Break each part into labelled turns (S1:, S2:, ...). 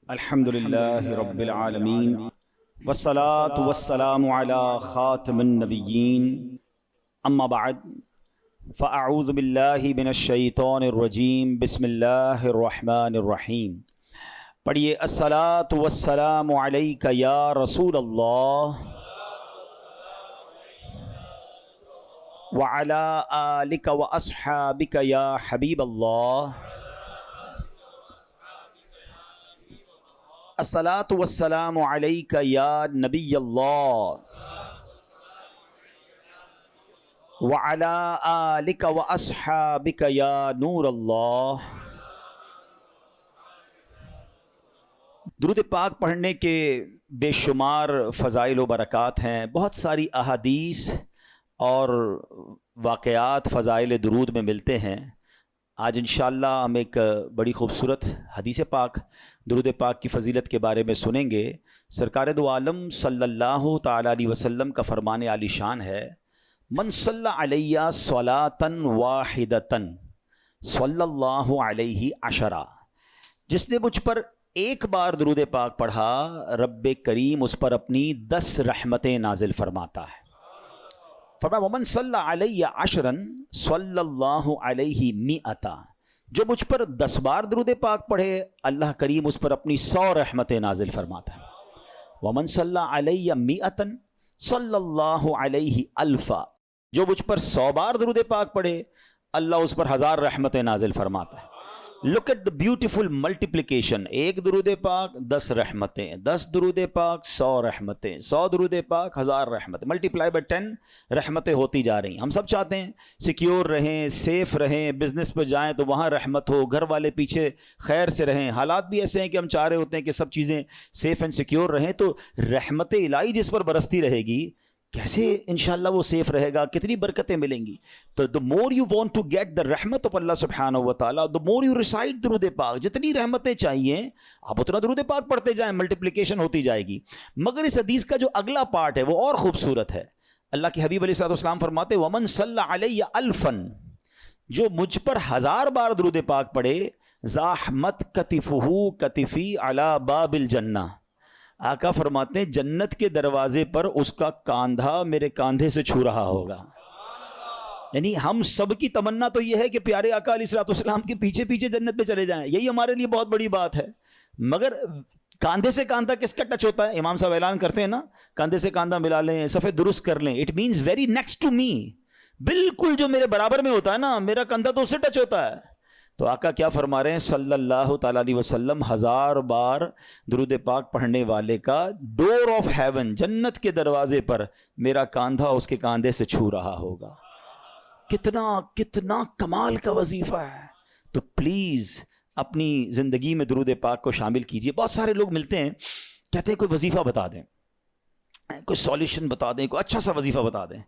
S1: الحمد للہ رب العالمین والصلاة والسلام علی خاتم النبیین اما بعد فاعوذ باللہ من الشیطان الرجیم بسم اللہ الرحمن الرحیم. پڑھیے الصلاة والسلام علیک یا رسول اللہ وعلی آلک واصحابک یا حبیب اللہ. الصلاة والسلام علیک یا نبی اللہ وعلی آلک واصحابک یا نور اللہ. درود پاک پڑھنے کے بے شمار فضائل و برکات ہیں. بہت ساری احادیث اور واقعات فضائل درود میں ملتے ہیں. آج انشاءاللہ ہم ایک بڑی خوبصورت حدیث پاک درود پاک کی فضیلت کے بارے میں سنیں گے. سرکار دو عالم صلی اللہ تعالیٰ علیہ وسلم کا فرمان عالی شان ہے، من صلی علیہ صلاۃً واحدۃً صلی اللہ علیہ عشرہ. جس نے مجھ پر ایک بار درود پاک پڑھا رب کریم اس پر اپنی 10 رحمتیں نازل فرماتا ہے. فرمایا ومن صلی علیہ عشراً صلی اللہ علیہ مئۃ. جو مجھ پر 10 بار درود پاک پڑھے اللہ کریم اس پر اپنی 100 رحمتیں نازل فرماتا ہے. ومن صلی علیہ مئۃ صلی اللہ علیہ الفا. جو مجھ پر 100 بار درود پاک پڑھے اللہ اس پر 1000 رحمتیں نازل فرماتا ہے. Look at the beautiful multiplication. ایک درود پاک 10 رحمتیں، 10 درود پاک 100 رحمتیں، 100 درود پاک 1000 رحمتیں، ملٹیپلائی بائی 10 رحمتیں ہوتی جا رہی ہیں. ہم سب چاہتے ہیں سیکیور رہیں، سیف رہیں، بزنس پہ جائیں تو وہاں رحمت ہو، گھر والے پیچھے خیر سے رہیں. حالات بھی ایسے ہیں کہ ہم چاہ رہے ہوتے ہیں کہ سب چیزیں سیف اینڈ سیکیور رہیں، تو رحمت الہی جس پر برستی رہے گی کیسے انشاءاللہ وہ سیف رہے گا، کتنی برکتیں ملیں گی. تو the more you want to get the رحمت of اللہ سبحانہ و تعالیٰ the more you recite درود پاک. جتنی رحمتیں چاہیے آپ اتنا درود پاک پڑھتے جائیں، ملٹیپلیکیشن ہوتی جائے گی. مگر اس حدیث کا جو اگلا پارٹ ہے وہ اور خوبصورت ہے. اللہ کے حبیب علیہ الصلوۃ والسلام فرماتے ومن صلی علیہ الفاً. جو مجھ پر 1000 بار درود پاک پڑھے زاحمت کتفہ کتفی علی باب الجنہ. آقا فرماتے ہیں جنت کے دروازے پر اس کا کاندھا میرے کاندھے سے چھو رہا ہوگا. یعنی ہم سب کی تمنا تو یہ ہے کہ پیارے آقا علیہ الصلوۃ والسلام کے پیچھے پیچھے جنت پہ چلے جائیں، یہی ہمارے لیے بہت بڑی بات ہے. مگر کاندھے سے کاندھا کس کا ٹچ ہوتا ہے؟ امام صاحب اعلان کرتے ہیں نا، کاندھے سے کاندھا ملا لیں، صفے درست کر لیں. It means very next to me. بالکل جو میرے برابر میں ہوتا ہے نا، میرا کاندھا تو اس سے ٹچ ہوتا ہے. تو آقا کیا فرما رہے ہیں صلی اللہ تعالیٰ علیہ وسلم 1000 بار درود پاک پڑھنے والے کا ڈور آف ہیون، جنت کے دروازے پر میرا کاندھا اس کے کاندھے سے چھو رہا ہوگا. کتنا کمال کا وظیفہ ہے. تو پلیز اپنی زندگی میں درود پاک کو شامل کیجئے. بہت سارے لوگ ملتے ہیں کہتے ہیں کوئی وظیفہ بتا دیں، کوئی سولیوشن بتا دیں، کوئی اچھا سا وظیفہ بتا دیں.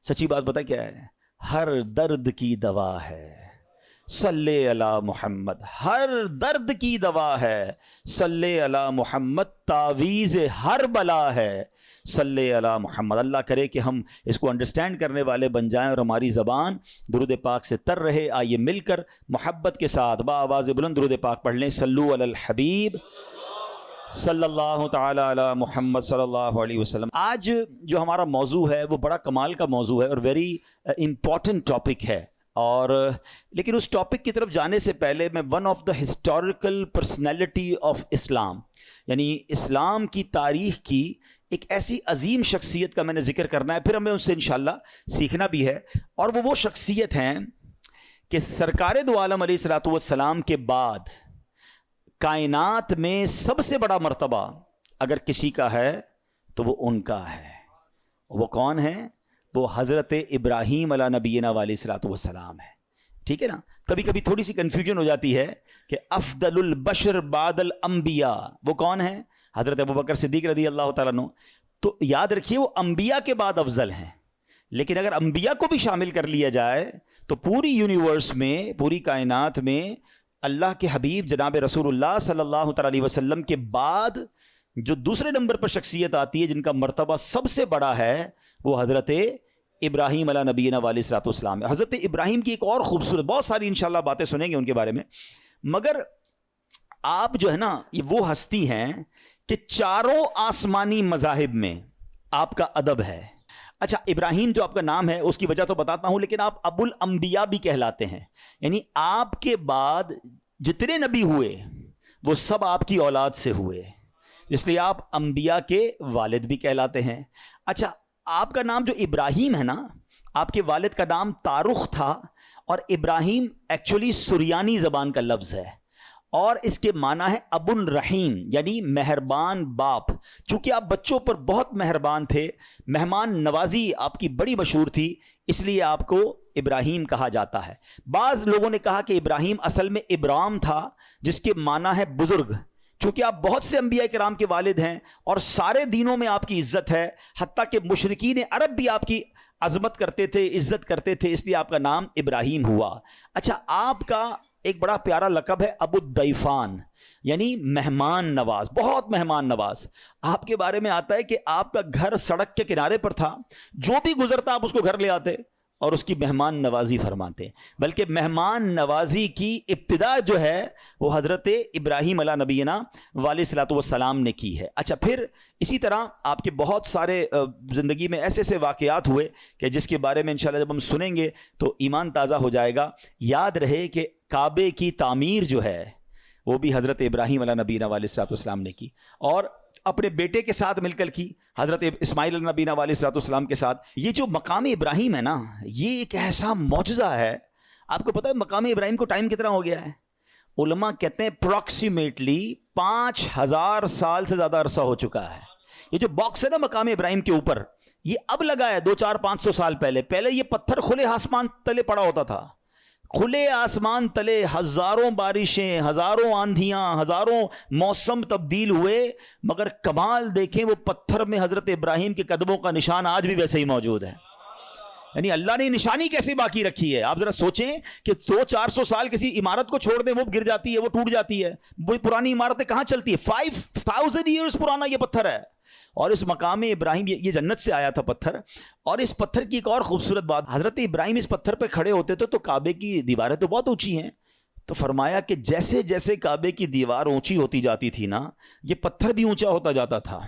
S1: سچی بات پتہ کیا ہے؟ ہر درد کی دوا ہے صلی علی محمد. ہر درد کی دوا ہے صلی علی محمد. تعویذ ہر بلا ہے صلی علی محمد. اللہ کرے کہ ہم اس کو انڈرسٹینڈ کرنے والے بن جائیں اور ہماری زبان درود پاک سے تر رہے. آئیے مل کر محبت کے ساتھ با آواز بلند درود پاک پڑھ لیں. صلو علی الحبیب صلی اللہ تعالی علی محمد صلی اللہ علیہ وسلم. آج جو ہمارا موضوع ہے وہ بڑا کمال کا موضوع ہے اور ویری امپورٹنٹ ٹاپک ہے. اور لیکن اس ٹاپک کی طرف جانے سے پہلے میں one of the historical personality of Islam, یعنی اسلام کی تاریخ کی ایک ایسی عظیم شخصیت کا میں نے ذکر کرنا ہے. پھر ہمیں اس سے انشاءاللہ سیکھنا بھی ہے. اور وہ شخصیت ہیں کہ سرکار دو عالم علیہ الصلوۃ والسلام کے بعد کائنات میں سب سے بڑا مرتبہ اگر کسی کا ہے تو وہ ان کا ہے. وہ کون ہے؟ وہ حضرت ابراہیم علیہ نبینا علیہ الصلوۃ والسلام ہے. ٹھیک ہے نا؟ کبھی کبھی تھوڑی سی کنفیوژن ہو جاتی ہے کہ افضل البشر بعد الانبیاء وہ کون ہے؟ حضرت ابوبکر صدیق رضی اللہ تعالیٰ عنہ. تو یاد رکھیے وہ انبیاء کے بعد افضل ہیں. لیکن اگر انبیاء کو بھی شامل کر لیا جائے تو پوری یونیورس میں، پوری کائنات میں اللہ کے حبیب جناب رسول اللہ صلی اللہ تعالیٰ علیہ وسلم کے بعد جو دوسرے نمبر پر شخصیت آتی ہے جن کا مرتبہ سب سے بڑا ہے وہ حضرت ابراہیم علیہ نبینا علیہ الصلوۃ والسلام. حضرت ابراہیم کی ایک اور خوبصورت، بہت ساری انشاءاللہ باتیں سنیں گے ان کے بارے میں، مگر آپ جو ہے نا یہ وہ ہستی ہیں کہ چاروں آسمانی مذاہب میں آپ کا ادب ہے. اچھا ابراہیم جو آپ کا نام ہے اس کی وجہ تو بتاتا ہوں, لیکن آپ ابو الانبیاء بھی کہلاتے ہیں, یعنی آپ کے بعد جتنے نبی ہوئے وہ سب آپ کی اولاد سے ہوئے, اس لیے آپ انبیاء کے والد بھی کہلاتے ہیں. اچھا آپ کا نام جو ابراہیم ہے نا, آپ کے والد کا نام تارخ تھا, اور ابراہیم ایکچولی سریانی زبان کا لفظ ہے, اور اس کے معنی ہے ابو الرحیم, یعنی مہربان باپ. چونکہ آپ بچوں پر بہت مہربان تھے, مہمان نوازی آپ کی بڑی مشہور تھی, اس لیے آپ کو ابراہیم کہا جاتا ہے. بعض لوگوں نے کہا کہ ابراہیم اصل میں ابرام تھا, جس کے معنی ہے بزرگ. چونکہ آپ بہت سے انبیاء کرام کے والد ہیں اور سارے دینوں میں آپ کی عزت ہے, حتیٰ کہ مشرکین عرب بھی آپ کی عظمت کرتے تھے, عزت کرتے تھے, اس لیے آپ کا نام ابراہیم ہوا. اچھا آپ کا ایک بڑا پیارا لقب ہے ابو الضیفان, یعنی مہمان نواز, بہت مہمان نواز. آپ کے بارے میں آتا ہے کہ آپ کا گھر سڑک کے کنارے پر تھا, جو بھی گزرتا آپ اس کو گھر لے آتے اور اس کی مہمان نوازی فرماتے. بلکہ مہمان نوازی کی ابتدا جو ہے وہ حضرت ابراہیم علیہ نبینا علیہ الصلوۃ والسلام نے کی ہے. اچھا پھر اسی طرح آپ کے بہت سارے زندگی میں ایسے ایسے واقعات ہوئے کہ جس کے بارے میں انشاءاللہ جب ہم سنیں گے تو ایمان تازہ ہو جائے گا. یاد رہے کہ کعبے کی تعمیر جو ہے وہ بھی حضرت ابراہیم علیہ نبینا علیہ الصلوۃ والسلام نے کی, اور اپنے بیٹے کے ساتھ مل کر کی, حضرت اسماعیل علیہ نبینا علیہ الصلوۃ والسلام کے ساتھ. یہ جو مقام ابراہیم ہے نا, یہ ایک ایسا معجزہ ہے. آپ کو پتہ ہے مقام ابراہیم کو ٹائم کتنا ہو گیا ہے؟ علماء کہتے ہیں اپروکسیمیٹلی 5000 سال سے زیادہ عرصہ ہو چکا ہے. یہ جو باکس ہے نا مقام ابراہیم کے اوپر, یہ اب لگا ہے 200-400-500 سال پہلے یہ پتھر کھلے آسمان تلے پڑا ہوتا تھا. کھلے آسمان تلے ہزاروں بارشیں, ہزاروں آندھیاں, ہزاروں موسم تبدیل ہوئے, مگر کمال دیکھیں وہ پتھر میں حضرت ابراہیم کے قدموں کا نشان آج بھی ویسے ہی موجود ہے. یعنی اللہ نے نشانی کیسے باقی رکھی ہے. آپ ذرا سوچیں کہ 200-400 سال کسی عمارت کو چھوڑ دیں, وہ گر جاتی ہے, وہ ٹوٹ جاتی ہے. وہ پرانی عمارتیں کہاں چلتی ہے؟ 5000 ایئرز پرانا یہ پتھر ہے. اور اس مقام ابراہیم, یہ جنت سے آیا تھا پتھر. اور اس پتھر کی ایک اور خوبصورت بات, حضرت ابراہیم اس پتھر پہ کھڑے ہوتے تھے تو کعبے کی دیواریں تو بہت اونچی ہیں, تو فرمایا کہ جیسے جیسے کعبے کی دیوار اونچی ہوتی جاتی تھی نا, یہ پتھر بھی اونچا ہوتا جاتا تھا.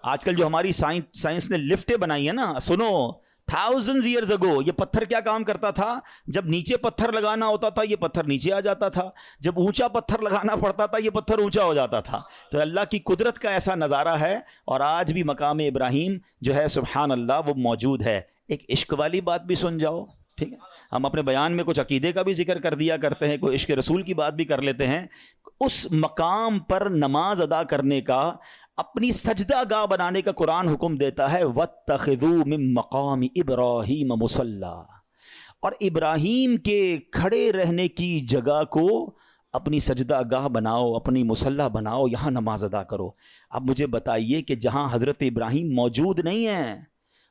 S1: آج کل جو ہماری سائنس نے لفٹیں بنائی ہیں نا, سنو, thousands years ago یہ پتھر کیا کام کرتا تھا؟ جب نیچے پتھر لگانا ہوتا تھا یہ پتھر نیچے آ جاتا تھا, جب اونچا پتھر لگانا پڑتا تھا یہ پتھر اونچا ہو جاتا تھا. تو اللہ کی قدرت کا ایسا نظارہ ہے, اور آج بھی مقام ابراہیم جو ہے سبحان اللہ وہ موجود ہے. ایک عشق والی بات بھی سن جاؤ, ٹھیک ہے؟ ہم اپنے بیان میں کچھ عقیدے کا بھی ذکر کر دیا کرتے ہیں, کوئی عشق رسول کی بات بھی کر لیتے ہیں. اس مقام پر نماز ادا کرنے کا, اپنی سجدہ گاہ بنانے کا قرآن حکم دیتا ہے, وَاتَّخِذُوا مِن مَّقَامِ إِبْرَاهِيمَ مُصَلًّى, اور ابراہیم کے کھڑے رہنے کی جگہ کو اپنی سجدہ گاہ بناؤ, اپنی مصلی بناؤ, یہاں نماز ادا کرو. اب مجھے بتائیے کہ جہاں حضرت ابراہیم موجود نہیں ہیں,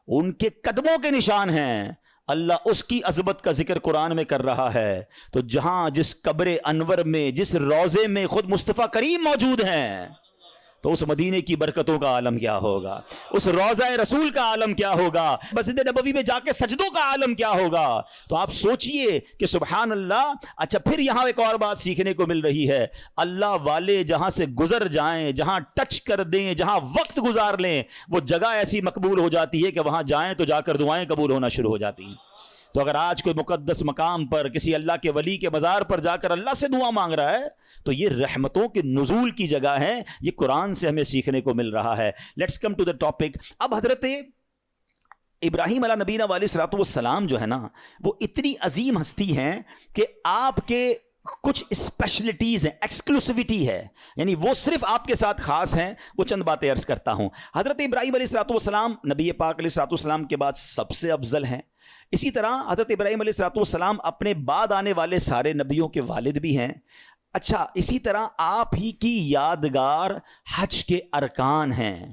S1: ان کے قدموں کے نشان ہیں, اللہ اس کی عظمت کا ذکر قرآن میں کر رہا ہے. تو جہاں جس قبر انور میں, جس روضے میں خود مصطفیٰ کریم موجود ہیں, تو اس مدینے کی برکتوں کا عالم کیا ہوگا, اس روضہ رسول کا عالم کیا ہوگا, مسجد نبوی میں جا کے سجدوں کا عالم کیا ہوگا. تو آپ سوچئے کہ سبحان اللہ. اچھا پھر یہاں ایک اور بات سیکھنے کو مل رہی ہے, اللہ والے جہاں سے گزر جائیں, جہاں ٹچ کر دیں, جہاں وقت گزار لیں, وہ جگہ ایسی مقبول ہو جاتی ہے کہ وہاں جائیں تو جا کر دعائیں قبول ہونا شروع ہو جاتی ہیں. تو اگر آج کوئی مقدس مقام پر کسی اللہ کے ولی کے مزار پر جا کر اللہ سے دعا مانگ رہا ہے, تو یہ رحمتوں کے نزول کی جگہ ہے. یہ قرآن سے ہمیں سیکھنے کو مل رہا ہے. Let's come to the topic. اب حضرت ابراہیم علیہ نبینا علیہ الصلوۃ والسلام جو ہے نا, وہ اتنی عظیم ہستی ہیں کہ آپ کے کچھ اسپیشلٹیز ہیں, ایکسکلوسیوٹی ہے, یعنی وہ صرف آپ کے ساتھ خاص ہیں. وہ چند باتیں عرض کرتا ہوں. حضرت ابراہیم علیہ الصلوۃ والسلام نبی پاک علیہ الصلوۃ والسلام کے بعد سب سے افضل ہیں. اسی طرح حضرت ابراہیم علیہ الصلوۃ والسلام اپنے بعد آنے والے سارے نبیوں کے والد بھی ہیں. اچھا اسی طرح آپ ہی کی یادگار حج کے ارکان ہیں,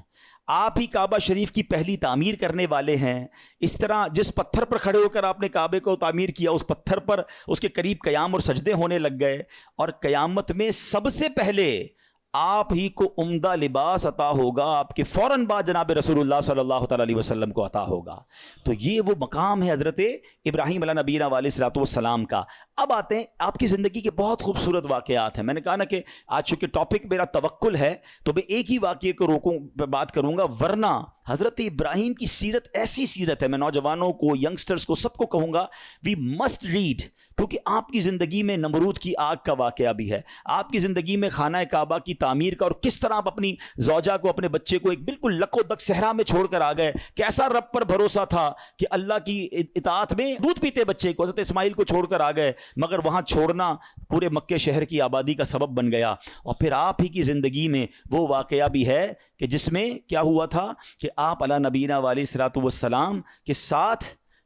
S1: آپ ہی کعبہ شریف کی پہلی تعمیر کرنے والے ہیں. اس طرح جس پتھر پر کھڑے ہو کر آپ نے کعبے کو تعمیر کیا, اس پتھر پر اس کے قریب قیام اور سجدے ہونے لگ گئے, اور قیامت میں سب سے پہلے آپ ہی کو عمدہ لباس عطا ہوگا, آپ کے فوراً بعد جناب رسول اللہ صلی اللہ تعالیٰ علیہ وسلم کو عطا ہوگا. تو یہ وہ مقام ہے حضرت ابراہیم علیہ نبینا علیہ الصلوۃ والسلام کا. اب آتے ہیں آپ کی زندگی کے بہت خوبصورت واقعات ہیں. میں نے کہا نا کہ آج چونکہ ٹاپک میرا توکل ہے تو میں ایک ہی واقعے کو روکوں پہ بات کروں گا, ورنہ حضرت ابراہیم کی سیرت ایسی سیرت ہے, میں نوجوانوں کو, ینگسٹرز کو, سب کو کہوں گا وی مسٹ ریڈ, کیونکہ آپ کی زندگی میں نمرود کی آگ کا واقعہ بھی ہے, آپ کی زندگی میں خانہ کعبہ کی تعمیر کا, اور کس طرح آپ اپنی زوجہ کو, اپنے بچے کو ایک بالکل لک و دک صحرا میں چھوڑ کر آ گئے. کیسا رب پر بھروسہ تھا کہ اللہ کی اطاعت میں دودھ پیتے بچے کو, حضرت اسماعیل کو چھوڑ کر آ گئے, مگر وہاں چھوڑنا پورے مکے شہر کی آبادی کا سبب بن گیا. اور پھر آپ ہی کی زندگی میں وہ واقعہ بھی ہے کہ جس میں کیا ہوا تھا کہ آپ علی نبینا علیہ الصلوۃ والسلام کے ساتھ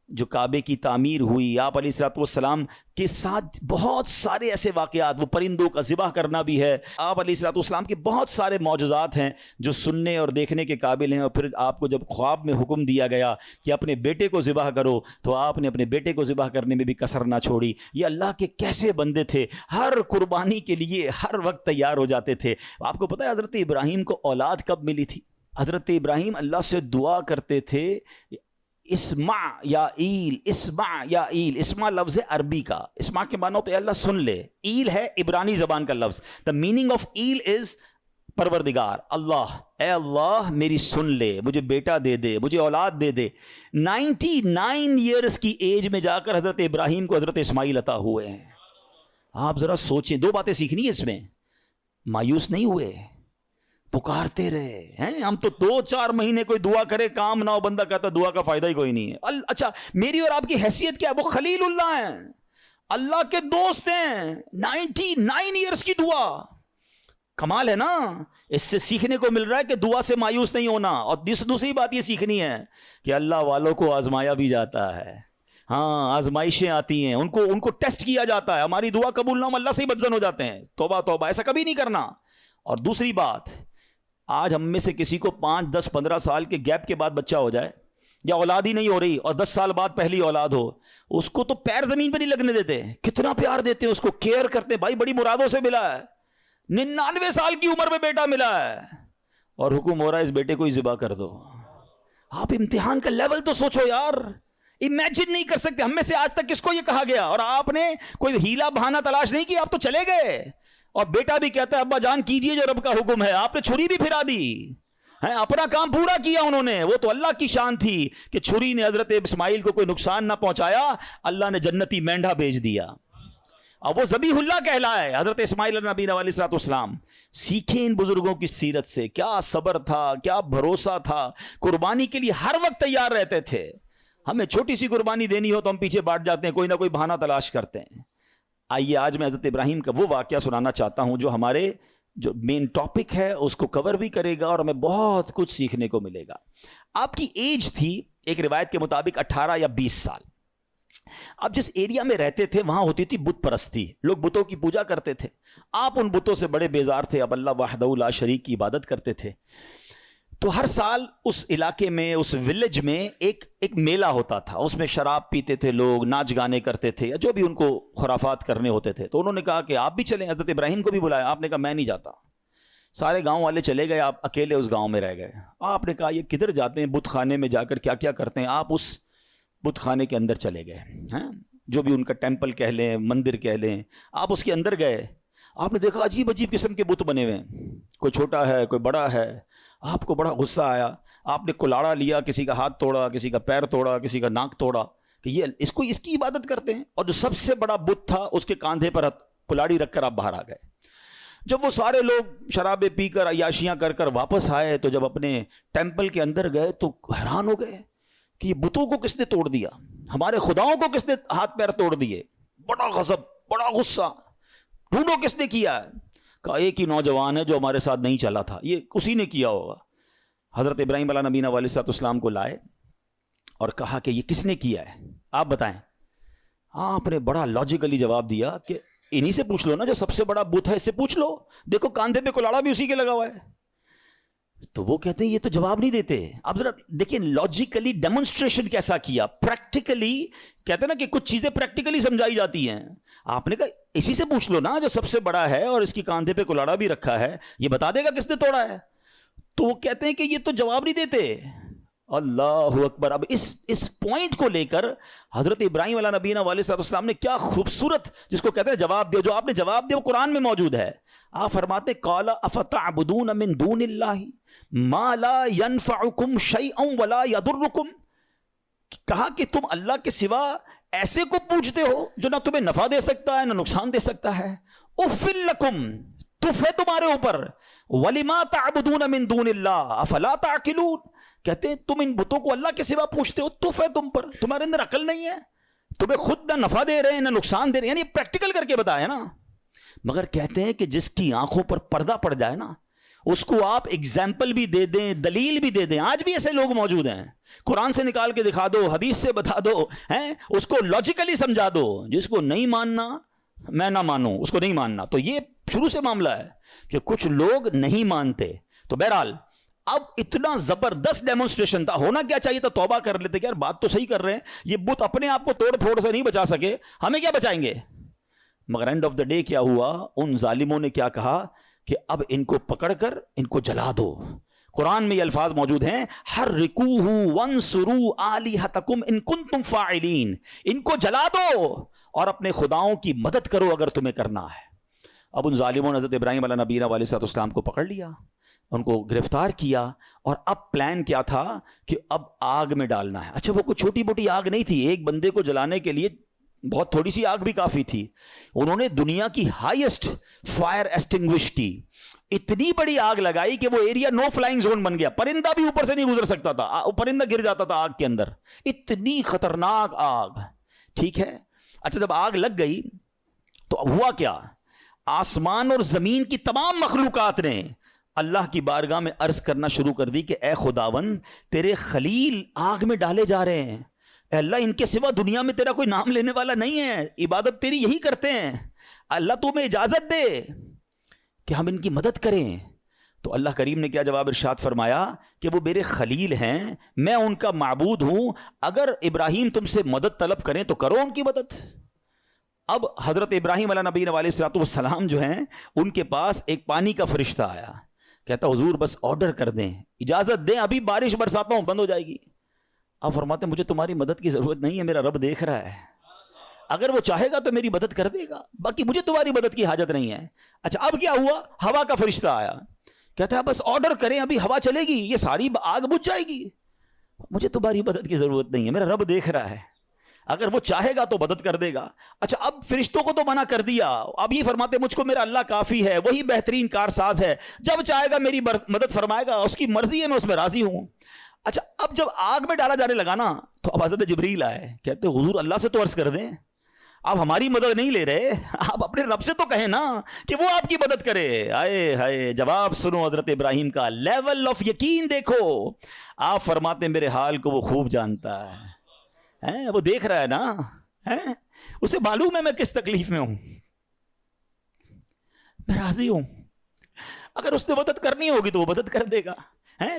S1: جو کعبے کی تعمیر ہوئی, آپ علیہ الصلوۃ والسلام کے ساتھ بہت سارے ایسے واقعات, وہ پرندوں کا ذبح کرنا بھی ہے, آپ علیہ الصلوۃ والسلام کے بہت سارے معجزات ہیں جو سننے اور دیکھنے کے قابل ہیں. اور پھر آپ کو جب خواب میں حکم دیا گیا کہ اپنے بیٹے کو ذبح کرو, تو آپ نے اپنے بیٹے کو ذبح کرنے میں بھی کسر نہ چھوڑی. یہ اللہ کے کیسے بندے تھے, ہر قربانی کے لیے ہر وقت تیار ہو جاتے تھے. آپ کو پتہ ہے حضرت ابراہیم کو اولاد کب ملی تھی؟ حضرت ابراہیم اللہ سے دعا کرتے تھے, اسمع یا ایل, اسمع یا ایل. اسمع لفظ عربی کا, اسمع کے معنی ہوتا ہے اللہ سن لے, ایل ہے عبرانی زبان کا لفظ. The meaning of L is پروردگار, اللہ, اے اللہ میری سن لے, مجھے بیٹا دے دے, مجھے اولاد دے دے. 99 ایئرس کی ایج میں جا کر حضرت ابراہیم کو حضرت اسماعیل عطا ہوئے ہیں. آپ ذرا سوچیں, دو باتیں سیکھنی ہے اس میں. مایوس نہیں ہوئے, پکارتے رہے ہیں. ہم تو 2-4 مہینے کوئی دعا کرے کام نہ ہو, بندہ کہتا دعا کا فائدہ ہی کوئی نہیں ہے. اچھا میری اور آپ کی حیثیت کیا ہے؟ وہ خلیل اللہ ہیں, اللہ کے دوست ہیں. 99 ایئرس کی دعا, کمال ہے نا. اس سے سیکھنے کو مل رہا ہے کہ دعا سے مایوس نہیں ہونا. اور دوسری بات یہ سیکھنی ہے کہ اللہ والوں کو آزمایا بھی جاتا ہے. ہاں آزمائشیں آتی ہیں, ان کو ٹیسٹ کیا جاتا ہے. ہماری دعا قبول نہ ہو, اللہ سے ہی بدزن ہو جاتے ہیں. توبہ توبہ, ایسا کبھی نہیں کرنا. اور دوسری بات, آج ہم میں سے کسی کو 5, 10, 15 سال کے گیپ کے بعد بچہ ہو جائے, یا اولاد ہی نہیں ہو رہی, اور 10 سال بعد پہلی اولاد ہو, اس کو تو پیر زمین پہ نہیں لگنے دیتے. کتنا پیار دیتے ہیں اس کو, کیئر کرتے ہیں. بھائی بڑی مرادوں سے ملا ہے, 99 سال کی عمر میں بیٹا ملا ہے, اور حکم ہو رہا ہے اس بیٹے کو ہی ذبح کر دو. آپ امتحان کا لیول تو سوچو یار, امیجن نہیں کر سکتے. ہم میں سے آج تک کس کو یہ کہا گیا, اور آپ نے کوئی ہیلا بہانہ تلاش نہیں کیا, آپ تو چلے گئے. اور بیٹا بھی کہتا ہے ابا جان کیجئے جو رب کا حکم ہے. آپ نے چھری بھی پھرا دی, اپنا کام پورا کیا انہوں نے. وہ تو اللہ کی شان تھی کہ چھری نے حضرت اسماعیل کو کوئی نقصان نہ پہنچایا, اللہ نے جنتی مینڈھا بھیج دیا. اب وہ ذبیح اللہ کہلائے حضرت اسماعیل نبی علیہ الصلوۃ والسلام. سیکھیں ان بزرگوں کی سیرت سے, کیا صبر تھا, کیا بھروسہ تھا, قربانی کے لیے ہر وقت تیار رہتے تھے. ہمیں چھوٹی سی قربانی دینی ہو تو ہم پیچھے بانٹ جاتے ہیں, کوئی نہ کوئی بہانہ تلاش کرتے ہیں. آئیے آج میں حضرت ابراہیم کا وہ واقعہ سنانا چاہتا ہوں جو ہمارے جو مین ٹاپک ہے اس کو کور بھی کرے گا, اور ہمیں بہت کچھ سیکھنے کو ملے گا. آپ کی ایج تھی ایک روایت کے مطابق 18 یا 20 سال. آپ جس ایریا میں رہتے تھے وہاں ہوتی تھی بت پرستی, لوگ بتوں کی پوجا کرتے تھے. آپ ان بتوں سے بڑے بیزار تھے, اب اللہ وحدہ لا شریک کی عبادت کرتے تھے. تو ہر سال اس علاقے میں, اس ولیج میں ایک میلہ ہوتا تھا. اس میں شراب پیتے تھے لوگ, ناچ گانے کرتے تھے, یا جو بھی ان کو خرافات کرنے ہوتے تھے. تو انہوں نے کہا کہ آپ بھی چلیں. حضرت ابراہیم کو بھی بلایا. آپ نے کہا میں نہیں جاتا. سارے گاؤں والے چلے گئے, آپ اکیلے اس گاؤں میں رہ گئے. آپ نے کہا یہ کدھر جاتے ہیں, بت خانے میں جا کر کیا کیا کرتے ہیں. آپ اس بت خانے کے اندر چلے گئے, جو بھی ان کا ٹیمپل کہہ لیں, مندر کہہ لیں. آپ اس کے اندر گئے, آپ نے دیکھا عجیب عجیب قسم کے بت بنے ہوئے ہیں. کوئی چھوٹا ہے, کوئی بڑا ہے. آپ کو بڑا غصہ آیا. آپ نے کلاڑا لیا, کسی کا ہاتھ توڑا, کسی کا پیر توڑا, کسی کا ناک توڑا کہ یہ اس کی عبادت کرتے ہیں. اور جو سب سے بڑا بت تھا اس کے کاندھے پر کلاڑی رکھ کر آپ باہر آ گئے. جب وہ سارے لوگ شرابیں پی کر عیاشیاں کر کر واپس آئے تو جب اپنے ٹیمپل کے اندر گئے تو حیران ہو گئے کہ یہ بتوں کو کس نے توڑ دیا, ہمارے خداؤں کو کس نے ہاتھ پیر توڑ دیے. بڑا غضب, بڑا غصہ. ڈھونڈو کس نے کیا ہے. کہا ایک ہی نوجوان ہے جو ہمارے ساتھ نہیں چلا تھا, یہ اسی نے کیا ہوگا. حضرت ابراہیم علیہ نبینا علیہ الصلوۃ والسلام کو لائے اور کہا کہ یہ کس نے کیا ہے, آپ بتائیں. آپ نے بڑا لاجیکلی جواب دیا کہ انہی سے پوچھ لو نا, جو سب سے بڑا بت ہے اس سے پوچھ لو, دیکھو کاندھے پہ کلاڑا بھی اسی کے لگا ہوا ہے. تو وہ کہتے ہیں یہ تو جواب نہیں دیتے. اب ذرا دیکھیں لاجیکلی ڈیمونسٹریشن کیسا کیا, پریکٹیکلی. کہتے ہیں نا کہ کچھ چیزیں پریکٹیکلی سمجھائی جاتی ہیں. آپ نے کہا اسی سے پوچھ لو نا جو سب سے بڑا ہے اور اس کی کاندھے پہ کلاڑا بھی رکھا ہے, یہ بتا دے گا کس نے توڑا ہے. تو وہ کہتے ہیں کہ یہ تو جواب نہیں دیتے. اللہ اکبر. اب اس پوائنٹ کو لے کر حضرت ابراہیم علیہ نبینا علیہ السلام نے کیا خوبصورت, جس کو کہتے ہیں جواب دیا, جو آپ نے جواب دیا وہ قرآن میں موجود ہے. آپ فرماتے قال افتعبدون من دون اللہ ما لا ينفعکم شیئا ولا یضرکم. کہا کہ تم اللہ کے سوا ایسے کو پوجتے ہو جو نہ تمہیں نفع دے سکتا ہے نہ نقصان دے سکتا ہے. اف لکم, تف ہے تمہارے اوپر. ولما تعبدون من دون اللہ افلا تعقلون. کہتے ہیں تم ان بتوں کو اللہ کے سوا پوچھتے ہو, تف ہے تم پر, تمہارے اندر عقل نہیں ہے, تمہیں خود نہ نفع دے رہے ہیں نہ نقصان دے رہے ہیں. یعنی پریکٹیکل کر کے بتایا نا. مگر کہتے ہیں کہ جس کی آنکھوں پر پردہ پڑ جائے نا, اس کو آپ ایگزامپل بھی دے دیں, دلیل بھی دے دیں. آج بھی ایسے لوگ موجود ہیں, قرآن سے نکال کے دکھا دو, حدیث سے بتا دو, ہیں اس کو لاجیکلی سمجھا دو. جس کو نہیں ماننا میں نہ مانوں, اس کو نہیں ماننا. تو یہ شروع سے معاملہ ہے کہ کچھ لوگ نہیں مانتے. تو بہرحال اب اتنا زبردست ڈیمونسٹریشن تھا, ہونا کیا چاہیے تھا, توبہ کر لیتے کہ یار بات تو صحیح کر رہے ہیں, یہ بت اپنے آپ کو توڑ پھوڑ سے نہیں بچا سکے, ہمیں کیا بچائیں گے. مگر اینڈ آف دا ڈے کیا ہوا, ان ظالموں نے کیا کہا کہ اب ان کو پکڑ کر ان کو جلا دو. قرآن میں یہ الفاظ موجود ہیں, حرقوہ وانصروا آلہتکم ان کنتم فاعلین. ان کو جلا دو اور اپنے خداؤں کی مدد کرو اگر تمہیں کرنا ہے. اب ان ظالموں نے حضرت ابراہیم علیہ نبینا علیہ السلام کو پکڑ لیا, ان کو گرفتار کیا, اور اب پلان کیا تھا کہ اب آگ میں ڈالنا ہے. اچھا وہ کوئی چھوٹی موٹی آگ نہیں تھی, ایک بندے کو جلانے کے لیے بہت تھوڑی سی آگ بھی کافی تھی. انہوں نے دنیا کی ہائیسٹ فائر ایسٹنگوش کی, اتنی بڑی آگ لگائی کہ وہ ایریا نو فلائنگ زون بن گیا, پرندہ بھی اوپر سے نہیں گزر سکتا تھا, پرندہ گر جاتا تھا آگ کے اندر, اتنی خطرناک آگ. ٹھیک ہے, اچھا جب آگ لگ گئی تو ہوا کیا, آسمان اور زمین کی تمام مخلوقات نے اللہ کی بارگاہ میں عرض کرنا شروع کر دی کہ اے خداون تیرے خلیل آگ میں ڈالے جا رہے ہیں, اے اللہ ان کے سوا دنیا میں تیرا کوئی نام لینے والا نہیں ہے, عبادت تیری یہی کرتے ہیں, اللہ تمہیں اجازت دے کہ ہم ان کی مدد کریں. تو اللہ کریم نے کیا جواب ارشاد فرمایا کہ وہ میرے خلیل ہیں, میں ان کا معبود ہوں, اگر ابراہیم تم سے مدد طلب کریں تو کرو ان کی مدد. اب حضرت ابراہیم علیہ نبی علیہ السلام جو ہیں ان کے پاس ایک پانی کا فرشتہ آیا, کہتا حضور بس آرڈر کر دیں, اجازت دیں, ابھی بارش برساتا ہوں, بند ہو جائے گی. آپ فرماتے ہیں مجھے تمہاری مدد کی ضرورت نہیں ہے, میرا رب دیکھ رہا ہے, اگر وہ چاہے گا تو میری مدد کر دے گا, باقی مجھے تمہاری مدد کی حاجت نہیں ہے. اچھا اب کیا ہوا, ہوا کا فرشتہ آیا, کہتا ہے بس آرڈر کریں, ابھی ہوا چلے گی, یہ ساری آگ بجھ جائے گی, مجھے تمہاری مدد کی ضرورت نہیں ہے, میرا رب دیکھ رہا ہے, اگر وہ چاہے گا تو مدد کر دے گا. اچھا اب فرشتوں کو تو منع کر دیا, اب یہ فرماتے مجھ کو میرا اللہ کافی ہے, وہی بہترین کارساز ہے, جب چاہے گا میری مدد فرمائے گا, اس کی مرضی ہے, میں اس میں راضی ہوں. اچھا اب جب آگ میں ڈالا جانے لگا نا تو اب حضرت جبریل آئے, کہتے حضور اللہ سے تو عرض کر دیں, آپ ہماری مدد نہیں لے رہے, آپ اپنے رب سے تو کہیں نا کہ وہ آپ کی مدد کرے. آئے ہائے, جواب سنو حضرت ابراہیم کا, لیول آف یقین دیکھو. آپ فرماتے میرے حال کو وہ خوب جانتا ہے, وہ دیکھ رہا ہے نا, اسے معلوم ہے میں کس تکلیف میں ہوں, میں راضی ہوں, اگر اس نے مدد کرنی ہوگی تو وہ مدد کر دے گا.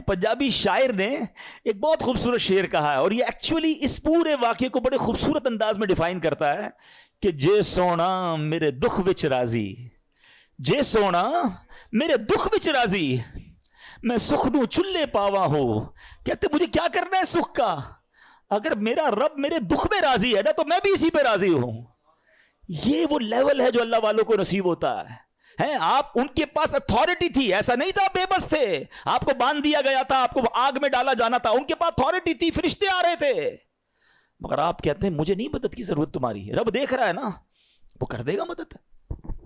S1: پنجابی شاعر نے ایک بہت خوبصورت شعر کہا ہے, اور یہ ایکچولی اس پورے واقعے کو بڑے خوبصورت انداز میں ڈیفائن کرتا ہے کہ جے سونا میرے دکھ وچ راضی, جے سونا میرے دکھ وچ راضی, میں سکھ نو چلے پاوا ہو. کہتے مجھے کیا کرنا ہے سکھ کا, اگر میرا رب میرے دکھ میں راضی ہے نا تو میں بھی اسی پہ راضی ہوں. یہ وہ لیول ہے جو اللہ والوں کو نصیب ہوتا ہے. آپ ان کے پاس اتھارٹی تھی, ایسا نہیں تھا بے بس تھے, آپ کو باندھ دیا گیا تھا, آپ کو آگ میں ڈالا جانا تھا, ان کے پاس اتھارٹی تھی, فرشتے آ رہے تھے, مگر آپ کہتے ہیں مجھے نہیں مدد کی ضرورت تمہاری, رب دیکھ رہا ہے نا, وہ کر دے گا مدد.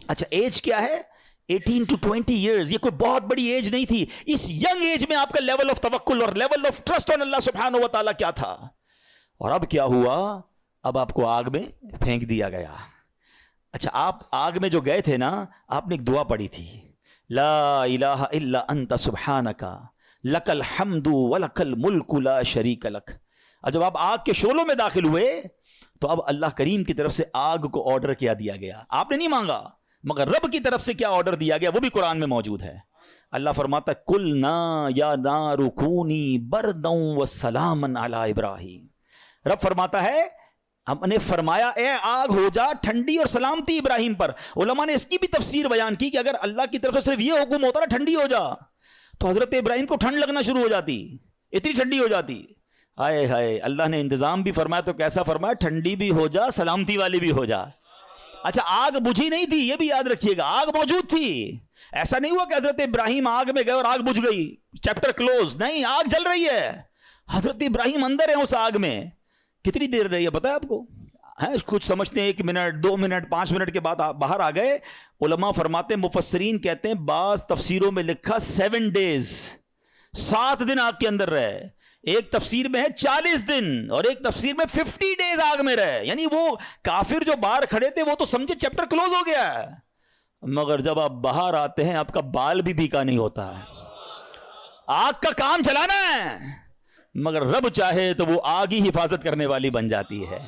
S1: اچھا ایج کیا ہے, 18 to 20 years, یہ کوئی بہت بڑی ایج نہیں تھی. اس ینگ ایج میں آپ کا لیول آف توکل اور لیول آف ٹرسٹ آن اللہ سبحانہ و تعالیٰ کیا تھا. اور اب کیا ہوا, اب آپ کو آگ میں پھینک دیا گیا. اچھا آپ آگ میں جو گئے تھے نا, آپ نے ایک دعا پڑھی تھی, لا الہ الا انت سبحانک لک الحمد ولک الملک لا شریک لک. اور جب آپ آگ کے شعلوں میں داخل ہوئے تو اب اللہ کریم کی طرف سے آگ کو آرڈر کیا دیا گیا. آپ نے نہیں مانگا, مگر رب کی طرف سے کیا آرڈر دیا گیا وہ بھی قرآن میں موجود ہے. اللہ فرماتا ہے کل نا یا نار کونی بردوں وسلامن علی ابراہیم. رب فرماتا ہے ہم نے فرمایا اے آگ ہو جا ٹھنڈی اور سلامتی ابراہیم پر. علماء نے اس کی بھی تفسیر بیان کی کہ اگر اللہ کی طرف سے صرف یہ حکم ہوتا نا ٹھنڈی ہو جا تو حضرت ابراہیم کو ٹھنڈ لگنا شروع ہو جاتی, اتنی ٹھنڈی ہو جاتی. ہائے ہائے, اللہ نے انتظام بھی فرمایا تو کیسا فرمایا, ٹھنڈی بھی ہو جا سلامتی والی بھی ہو جا. اچھا آگ بجھی نہیں تھی, یہ بھی یاد رکھیے گا, آگ موجود تھی. ایسا نہیں ہوا کہ حضرت ابراہیم آگ میں گئے اور آگ بجھ گئی, چیپٹر کلوز. نہیں, آگ جل رہی ہے, حضرت ابراہیم اندر ہیں اس آگ میں. کتنی دیر رہی ہے پتہ ہے آپ کو؟ کچھ سمجھتے ہیں 1 منٹ 2 منٹ 5 منٹ کے بعد باہر آ گئے. علماء فرماتے ہیں, مفسرین کہتے ہیں, بعض تفسیروں میں لکھا 7 days, 7 دن آگ کے اندر رہے. ایک تفسیر میں ہے 40 دن اور ایک تفسیر میں 50 days آگ میں رہے. یعنی وہ کافر جو باہر کھڑے تھے وہ تو سمجھے چیپٹر کلوز ہو گیا ہے, مگر جب آپ باہر آتے ہیں آپ کا بال بھی بھیکا نہیں ہوتا ہے. آگ کا کام چلانا ہے, مگر رب چاہے تو وہ آگ ہی حفاظت کرنے والی بن جاتی ہے.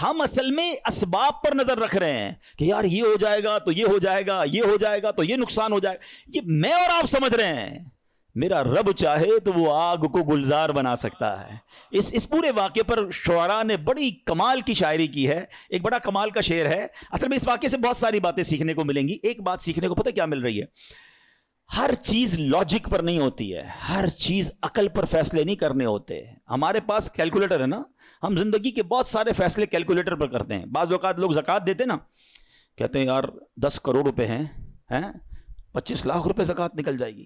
S1: ہم اصل میں اسباب پر نظر رکھ رہے ہیں کہ یار یہ ہو جائے گا تو یہ ہو جائے گا, یہ ہو جائے گا تو یہ نقصان ہو جائے گا. یہ میں اور آپ سمجھ رہے ہیں, میرا رب چاہے تو وہ آگ کو گلزار بنا سکتا ہے. اس پورے واقعے پر شعراء نے بڑی کمال کی شاعری کی ہے. ایک بڑا کمال کا شعر ہے. اصل میں اس واقعے سے بہت ساری باتیں سیکھنے کو ملیں گی. ایک بات سیکھنے کو پتہ کیا مل رہی ہے, ہر چیز لاجک پر نہیں ہوتی ہے, ہر چیز عقل پر فیصلے نہیں کرنے ہوتے. ہمارے پاس کیلکولیٹر ہے نا, ہم زندگی کے بہت سارے فیصلے کیلکولیٹر پر کرتے ہیں. بعض اوقات لوگ زکوٰۃ دیتے نا, کہتے ہیں یار 10 کروڑ روپے ہیں, 25 لاکھ روپے زکوٰۃ نکل جائے گی,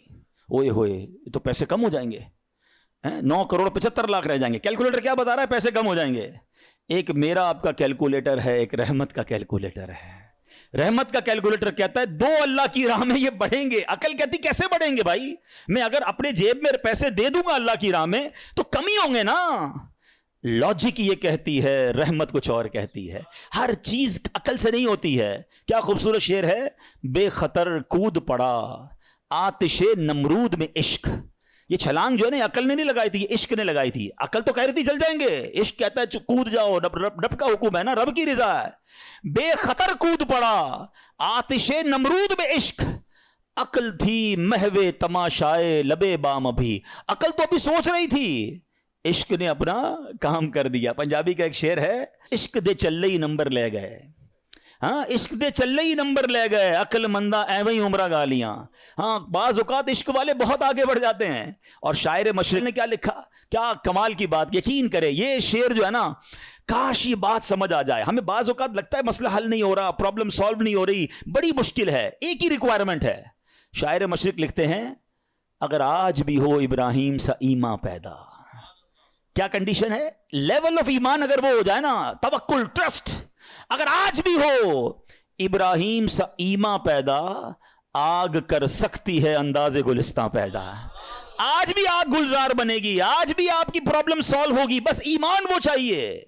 S1: اوئے ہوئے یہ تو پیسے کم ہو جائیں گے, 9 کروڑ 75 لاکھ رہ جائیں گے. کیلکولیٹر کیا بتا رہا ہے, پیسے کم ہو جائیں گے. ایک میرا آپ کا کیلکولیٹر ہے, ایک رحمت کا کیلکولیٹر ہے. رحمت کا کیلکولیٹر کہتا ہے 2 اللہ کی راہ میں یہ بڑھیں گے. عقل کہتی کیسے بڑھیں گے بھائی, میں اگر اپنے جیب میں پیسے دے دوں گا اللہ کی راہ میں تو کم ہی ہوں گے نا. لاجک یہ کہتی ہے, رحمت کچھ اور کہتی ہے. ہر چیز عقل سے نہیں ہوتی ہے. کیا خوبصورت شعر ہے, بے خطر کود پڑا آتش نمرود میں عشق. یہ چھلانگ جو ہے نا عقل نے نہیں لگائی تھی, یہ عشق نے لگائی تھی. عقل تو کہہ رہی تھی جل جائیں گے, عشق کہتا ہے کود جاؤ, رب کا حکم ہے نا, رب کی رضا ہے. بے خطر کود پڑا آتش نمرود میں عشق, عقل تھی محو تماشائے لبے بام. ابھی عقل تو ابھی سوچ رہی تھی, عشق نے اپنا کام کر دیا. پنجابی کا ایک شعر ہے, عشق دے چلے ہی نمبر لے گئے. ہاں, عشق دے چلے ہی نمبر لے گئے, عقل مندہ ایویں ہی عمرہ گالیاں. ہاں, بعض اوقات عشق والے بہت آگے بڑھ جاتے ہیں. اور شاعر مشرق نے کیا لکھا, کیا کمال کی بات. یقین کرے یہ شعر جو ہے نا, کاش یہ بات سمجھ آ جائے. ہمیں بعض اوقات لگتا ہے مسئلہ حل نہیں ہو رہا, پرابلم سالو نہیں ہو رہی, بڑی مشکل ہے, ایک ہی ریکوائرمنٹ ہے. شاعر مشرق لکھتے ہیں, اگر آج بھی ہو ابراہیم سا ایمان پیدا. کیا کنڈیشن ہے, لیول آف ایمان اگر وہ ہو جائے نا, توکل ٹرسٹ, اگر آج بھی ہو ابراہیم سا ایمان پیدا, آگ کر سکتی ہے انداز گلستان پیدا. آج بھی آگ گلزار بنے گی, آج بھی آپ کی پرابلم سالو ہوگی. بس ایمان وہ چاہیے,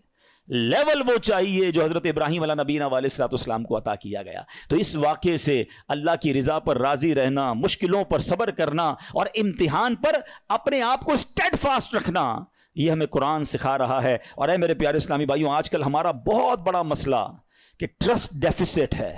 S1: لیول وہ چاہیے جو حضرت ابراہیم علیہ نبینا علیہ الصلوۃ والسلام کو عطا کیا گیا. تو اس واقعے سے اللہ کی رضا پر راضی رہنا, مشکلوں پر صبر کرنا اور امتحان پر اپنے آپ کو اسٹیڈ فاسٹ رکھنا, یہ ہمیں قرآن سکھا رہا ہے. اور اے میرے پیارے اسلامی بھائیوں, آج کل ہمارا بہت بڑا مسئلہ کہ ٹرسٹ ڈیفیسٹ ہے.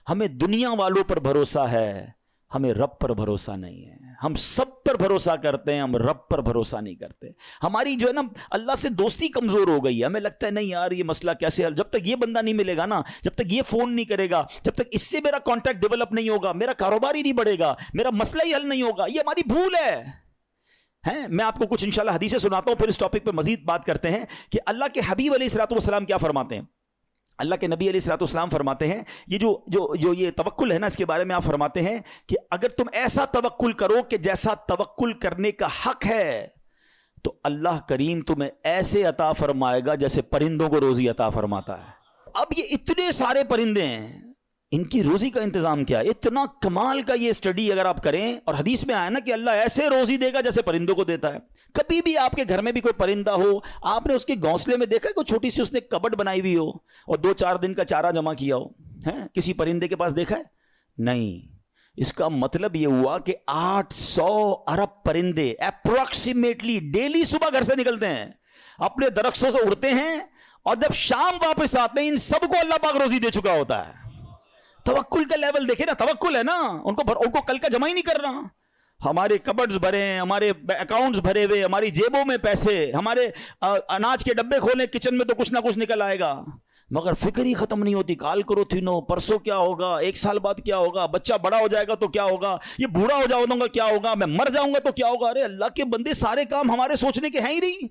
S1: ہمیں دنیا والوں پر بھروسہ ہے, ہمیں رب پر بھروسہ نہیں ہے. ہم سب پر بھروسہ کرتے ہیں, ہم رب پر بھروسہ نہیں کرتے. ہماری جو ہے نا اللہ سے دوستی کمزور ہو گئی ہے. ہمیں لگتا ہے نہیں یار یہ مسئلہ کیسے حل, جب تک یہ بندہ نہیں ملے گا نا, جب تک یہ فون نہیں کرے گا, جب تک اس سے میرا کانٹیکٹ ڈیولپ نہیں ہوگا, میرا کاروبار ہی نہیں بڑھے گا, میرا مسئلہ ہی حل نہیں ہوگا. یہ ہماری بھول ہے. میں آپ کو کچھ انشاءاللہ حدیثیں سناتا ہوں, پھر اس ٹاپک پہ مزید بات کرتے ہیں کہ اللہ کے حبیب علیہ الصلوۃ والسلام کیا فرماتے ہیں. اللہ کے نبی علیہ الصلوۃ والسلام فرماتے ہیں, یہ جو یہ توکل ہے نا, اس کے بارے میں آپ فرماتے ہیں کہ اگر تم ایسا توکل کرو کہ جیسا توکل کرنے کا حق ہے, تو اللہ کریم تمہیں ایسے عطا فرمائے گا جیسے پرندوں کو روزی عطا فرماتا ہے. اب یہ اتنے سارے پرندے ہیں, ان کی روزی کا انتظام کیا ہے. اتنا کمال کا یہ اسٹڈی اگر آپ کریں, اور حدیث میں آیا نا کہ اللہ ایسے روزی دے گا جیسے پرندوں کو دیتا ہے. کبھی بھی آپ کے گھر میں بھی کوئی پرندہ ہو, آپ نے اس کے گھونسلے میں دیکھا کوئی چھوٹی سی اس نے کبٹ بنائی ہوئی ہو اور 2-4 دن کا چارہ جمع کیا ہو, کسی پرندے کے پاس دیکھا ہے؟ نہیں. اس کا مطلب یہ ہوا کہ 800 ارب پرندے اپروکسیمیٹلی ڈیلی صبح گھر سے نکلتے ہیں, اپنے درختوں سے اڑتے ہیں, اور جب شام واپس آتے ہیں ان سب کو اللہ پاک روزی دے چکا ہوتا ہے. توکل کا لیول دیکھیں نا, توکل ہے نا, ان کو کل کا جمع ہی نہیں کر رہا. ہمارے کبڈز بھرے ہیں, ہمارے اکاؤنٹس بھرے ہوئے, ہماری جیبوں میں پیسے, ہمارے اناج کے ڈبے کھولے کچن میں تو کچھ نہ کچھ نکل آئے گا, مگر فکر ہی ختم نہیں ہوتی. کال کرو تھینو, پرسوں کیا ہوگا, 1 سال بعد کیا ہوگا, بچہ بڑا ہو جائے گا تو کیا ہوگا, یہ بوڑھا ہو جاؤں گا کیا ہوگا, میں مر جاؤں گا تو کیا ہوگا. ارے اللہ کے بندے, سارے کام ہمارے سوچنے کے ہیں ہی نہیں.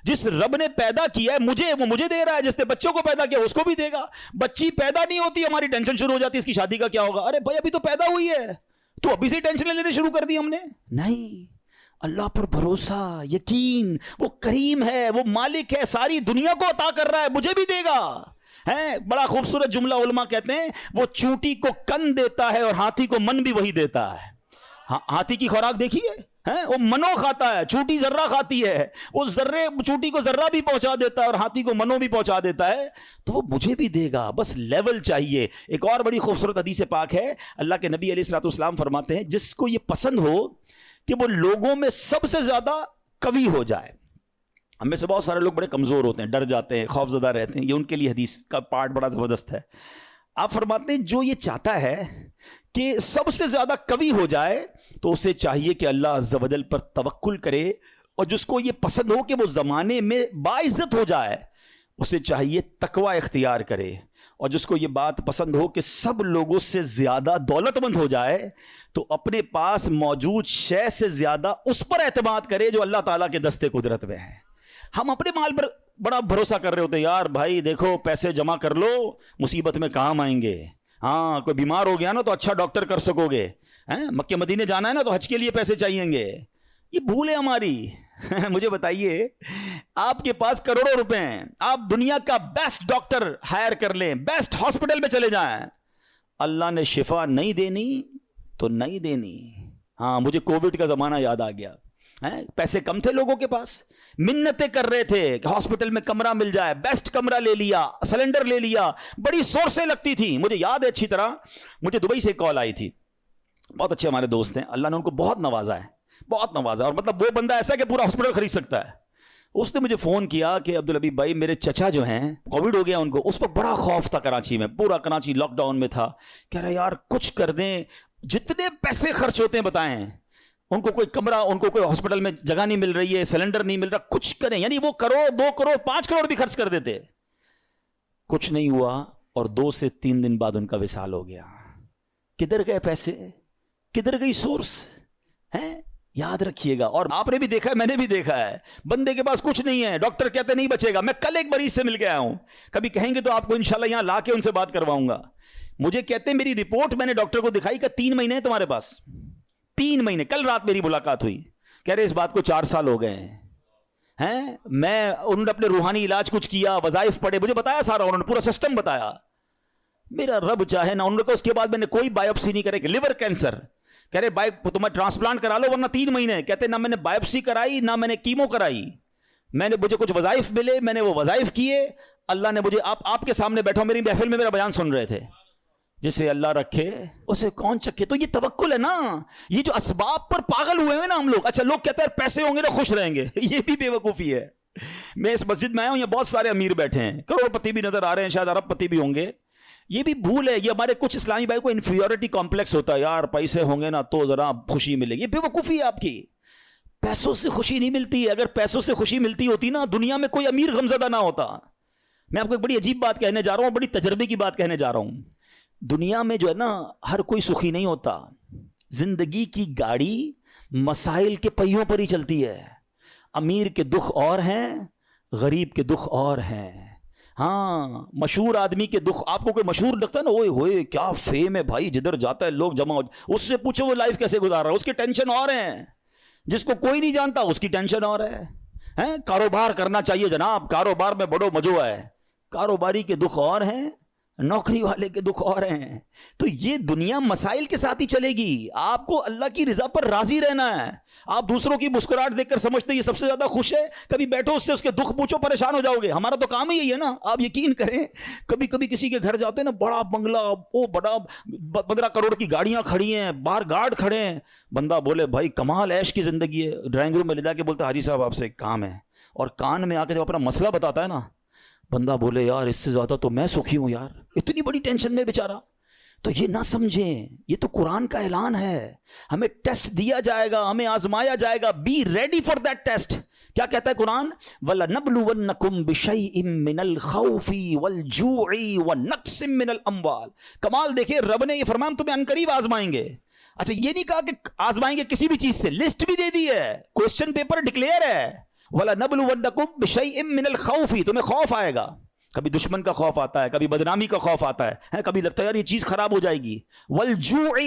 S1: جس رب نے پیدا کیا ہے مجھے, وہ مجھے دے رہا ہے. جس نے بچوں کو پیدا کیا اس کو بھی دے گا. بچی پیدا نہیں ہوتی, ہماری ٹینشن شروع ہو جاتی اس کی شادی کا کیا ہوگا. ارے بھائی ابھی تو پیدا ہوئی ہے, تو ابھی سے ٹینشن لینے شروع کر دی ہم نے. نہیں, اللہ پر بھروسہ, یقین, وہ کریم ہے, وہ مالک ہے, ساری دنیا کو عطا کر رہا ہے, مجھے بھی دے گا. ہے بڑا خوبصورت جملہ علماء کہتے ہیں, وہ چونٹی کو کن دیتا ہے اور ہاتھی کو من بھی وہی دیتا ہے. ہاتھی کی خوراک دیکھیے, وہ منو کھاتا ہے, چونٹی ذرہ کھاتی ہے, وہ ذرے چونٹی کو ذرہ بھی پہنچا دیتا ہے اور ہاتھی کو منو بھی پہنچا دیتا ہے. تو وہ مجھے بھی دے گا, بس لیول چاہیے. ایک اور بڑی خوبصورت حدیث پاک ہے, اللہ کے نبی علیہ الصلوۃ والسلام فرماتے ہیں, جس کو یہ پسند ہو کہ وہ لوگوں میں سب سے زیادہ قوی ہو جائے. ہم میں سے بہت سارے لوگ بڑے کمزور ہوتے ہیں, ڈر جاتے ہیں, خوف زدہ رہتے ہیں, یہ ان کے لیے حدیث کا پارٹ بڑا زبردست ہے. آپ فرماتے ہیں جو یہ چاہتا ہے کہ سب سے زیادہ قوی ہو جائے تو اسے چاہیے کہ اللہ عز و جل پر توکل کرے, اور جس کو یہ پسند ہو کہ وہ زمانے میں باعزت ہو جائے اسے چاہیے تقوی اختیار کرے, اور جس کو یہ بات پسند ہو کہ سب لوگوں سے زیادہ دولت مند ہو جائے تو اپنے پاس موجود شے سے زیادہ اس پر اعتماد کرے جو اللہ تعالیٰ کے دستے قدرت میں ہے. ہم اپنے مال پر بڑا بھروسہ کر رہے ہوتے ہیں, یار بھائی دیکھو پیسے جمع کر لو, مصیبت میں کام آئیں گے. ہاں کوئی بیمار ہو گیا نا تو اچھا ڈاکٹر کر سکو گے, مکہ مدینے جانا ہے نا تو حج کے لیے پیسے چاہیے گے. یہ بھول ہے ہماری. مجھے بتائیے, آپ کے پاس کروڑوں روپے ہیں, آپ دنیا کا بیسٹ ڈاکٹر ہائر کر لیں, بیسٹ ہاسپٹل میں چلے جائیں, اللہ نے شفا نہیں دینی تو نہیں دینی. ہاں مجھے کووڈ کا زمانہ یاد آ گیا, پیسے کم تھے لوگوں کے پاس, منتیں کر رہے تھے کہ ہاسپٹل میں کمرہ مل جائے, بیسٹ کمرہ لے لیا, سلنڈر لے لیا, بڑی سورسیں لگتی تھی. مجھے یاد ہے اچھی طرح, مجھے دبئی سے کال آئی تھی, بہت اچھے ہمارے دوست ہیں, اللہ نے ان کو بہت نوازا ہے, بہت نوازا, اور مطلب وہ بندہ ایسا کہ پورا ہاسپٹل خرید سکتا ہے. اس نے مجھے فون کیا کہ عبدالحبیب بھائی میرے چچا جو ہیں کووڈ ہو گیا ان کو. اس وقت بڑا خوف تھا کراچی میں, پورا کراچی لاک ڈاؤن میں تھا. کہہ رہے یار کچھ کر دیں, جتنے پیسے خرچ ہوتے ہیں بتائیں, ان کو کوئی کمرہ, ان کو کوئی ہاسپٹل میں جگہ نہیں مل رہی ہے, سلنڈر نہیں مل رہا, کچھ کریں. یعنی وہ کروڑ 2 کروڑ 5 کروڑ بھی خرچ کر دیتے, کچھ نہیں ہوا, اور 2 سے 3 دن بعد ان کا وصال ہو گیا. کدھر گئے پیسے, کدھر گئی سورس ہے؟ یاد رکھیے گا. اور آپ نے بھی دیکھا ہے, میں نے بھی دیکھا ہے, بندے کے پاس کچھ نہیں ہے, ڈاکٹر کہتے نہیں بچے گا. میں کل ایک مریض سے مل کے آیا ہوں, کبھی کہیں گے تو آپ کو انشاءاللہ یہاں لا کے ان سے بات کرواؤں گا. مجھے کہتے ہیں میری رپورٹ میں نے ڈاکٹر کو دکھائی کہ 3 مہینے ہیں تمہارے پاس, 3 مہینے. کل رات میری ملاقات ہوئی, کہہ رہے اس بات کو 4 سال ہو گئے ہیں. میں انہوں نے اپنے روحانی علاج کچھ کیا, وظائف پڑھے, مجھے بتایا سارا, انہوں نے پورا سسٹم بتایا. میرا رب چاہے نا, انہوں نے کہا اس کے بعد میں نے کوئی بایوپسی نہیں کرے, لیور کینسر. کہہ رہے تمہیں ٹرانسپلانٹ کرا لو ورنہ 3 مہینے. کہتے نہ میں نے بایوپسی کرائی نہ میں نے کیمو کرائی, مجھے کچھ وظائف ملے, میں نے وہ وظائف کیے. اللہ نے مجھے, آپ کے سامنے بیٹھا, میری محفل میں میرا بیان سن رہے تھے, جسے اللہ رکھے اسے کون چکے. تو یہ توکل ہے نا, یہ جو اسباب پر پاگل ہوئے ہیں نا ہم لوگ. اچھا لوگ کہتے ہیں پیسے ہوں گے تو خوش رہیں گے, یہ بھی بے وقوفی ہے. میں اس مسجد میں آیا ہوں, یہ بہت سارے امیر بیٹھے ہیں, کروڑ پتی بھی نظر آ رہے ہیں, شاید ارب پتی بھی ہوں گے. یہ بھی بھول ہے, یہ ہمارے کچھ اسلامی بھائی کو انفیریٹی کمپلیکس ہوتا ہے, یار پیسے ہوں گے نا تو ذرا خوشی ملے گی. یہ بے وقوفی ہے آپ کی, پیسوں سے خوشی نہیں ملتی. اگر پیسوں سے خوشی ملتی ہوتی نا, دنیا میں کوئی امیر غمزدہ نہ ہوتا. میں آپ کو ایک بڑی عجیب بات کہنے جا رہا ہوں, بڑی تجربے کی بات کہنے جا رہا ہوں. دنیا میں جو ہے نا ہر کوئی سخی نہیں ہوتا. زندگی کی گاڑی مسائل کے پہیوں پر ہی چلتی ہے. امیر کے دکھ اور ہیں, غریب کے دکھ اور ہیں. ہاں مشہور آدمی کے دکھ, آپ کو کوئی مشہور لگتا ہے نا, اوئے ہوئے کیا فیم ہے بھائی, جدھر جاتا ہے لوگ جمع ہو, اس سے پوچھو وہ لائف کیسے گزار رہا ہے, اس کی ٹینشن اور ہیں. جس کو کوئی نہیں جانتا اس کی ٹینشن اور ہے. کاروبار کرنا چاہیے جناب, کاروبار میں بڑو مزو ہے. کاروباری کے دکھ اور ہیں, نوکری والے کے دکھ اور ہیں. تو یہ دنیا مسائل کے ساتھ ہی چلے گی. آپ کو اللہ کی رضا پر راضی رہنا ہے. آپ دوسروں کی مسکراہٹ دیکھ کر سمجھتے یہ سب سے زیادہ خوش ہے, کبھی بیٹھو اس سے اس کے دکھ پوچھو, پریشان ہو جاؤ گے. ہمارا تو کام ہی یہی ہے نا, آپ یقین کریں. کبھی کبھی کسی کے گھر جاتے ہیں نا, بڑا بنگلہ, وہ بڑا 15 کروڑ کی گاڑیاں کھڑی ہیں, باہر گارڈ کھڑے ہیں. بندہ بولے بھائی کمال عیش کی زندگی ہے, ڈرائنگ روم میں لے جا کے بولتا حاجی صاحب آپ سے ایک کام ہے, اور کان میں آ کے جب اپنا مسئلہ بتاتا ہے نا, بندہ بولے یار اس سے زیادہ تو میں سکھی ہوں یار, اتنی بڑی ٹینشن میں بیچارہ. تو یہ نہ سمجھیں، یہ تو قرآن کا اعلان ہے، ہمیں ٹیسٹ دیا جائے گا، ہمیں آزمایا جائے گا، be ready for that test. کیا کہتا ہے قرآن؟ وَلَنَبْلُوَنَّكُمْ بِشَيْءٍ مِّنَ الْخَوْفِ وَالْجُوعِ وَنَقْصٍ مِّنَ الْأَمْوَالِ۔ کمال دیکھیں، رب نے یہ فرمایا ہم تمہیں عنقریب آزمائیں گے۔ اچھا یہ نہیں کہا کہ آزمائیں گے کسی بھی چیز سے، لسٹ بھی دے دی ہے، کوسچن پیپر ڈکلیئر ہے، وَلَنَبْلُوَنَّكُمْ بِشَيْءٍ مِّنَ الْخَوْفِ، تمہیں خوف آئے گا، کبھی دشمن کا خوف آتا ہے، کبھی بدنامی کا خوف آتا ہے، کبھی لگتا ہے یار یہ چیز خراب ہو جائے گی، والجوع،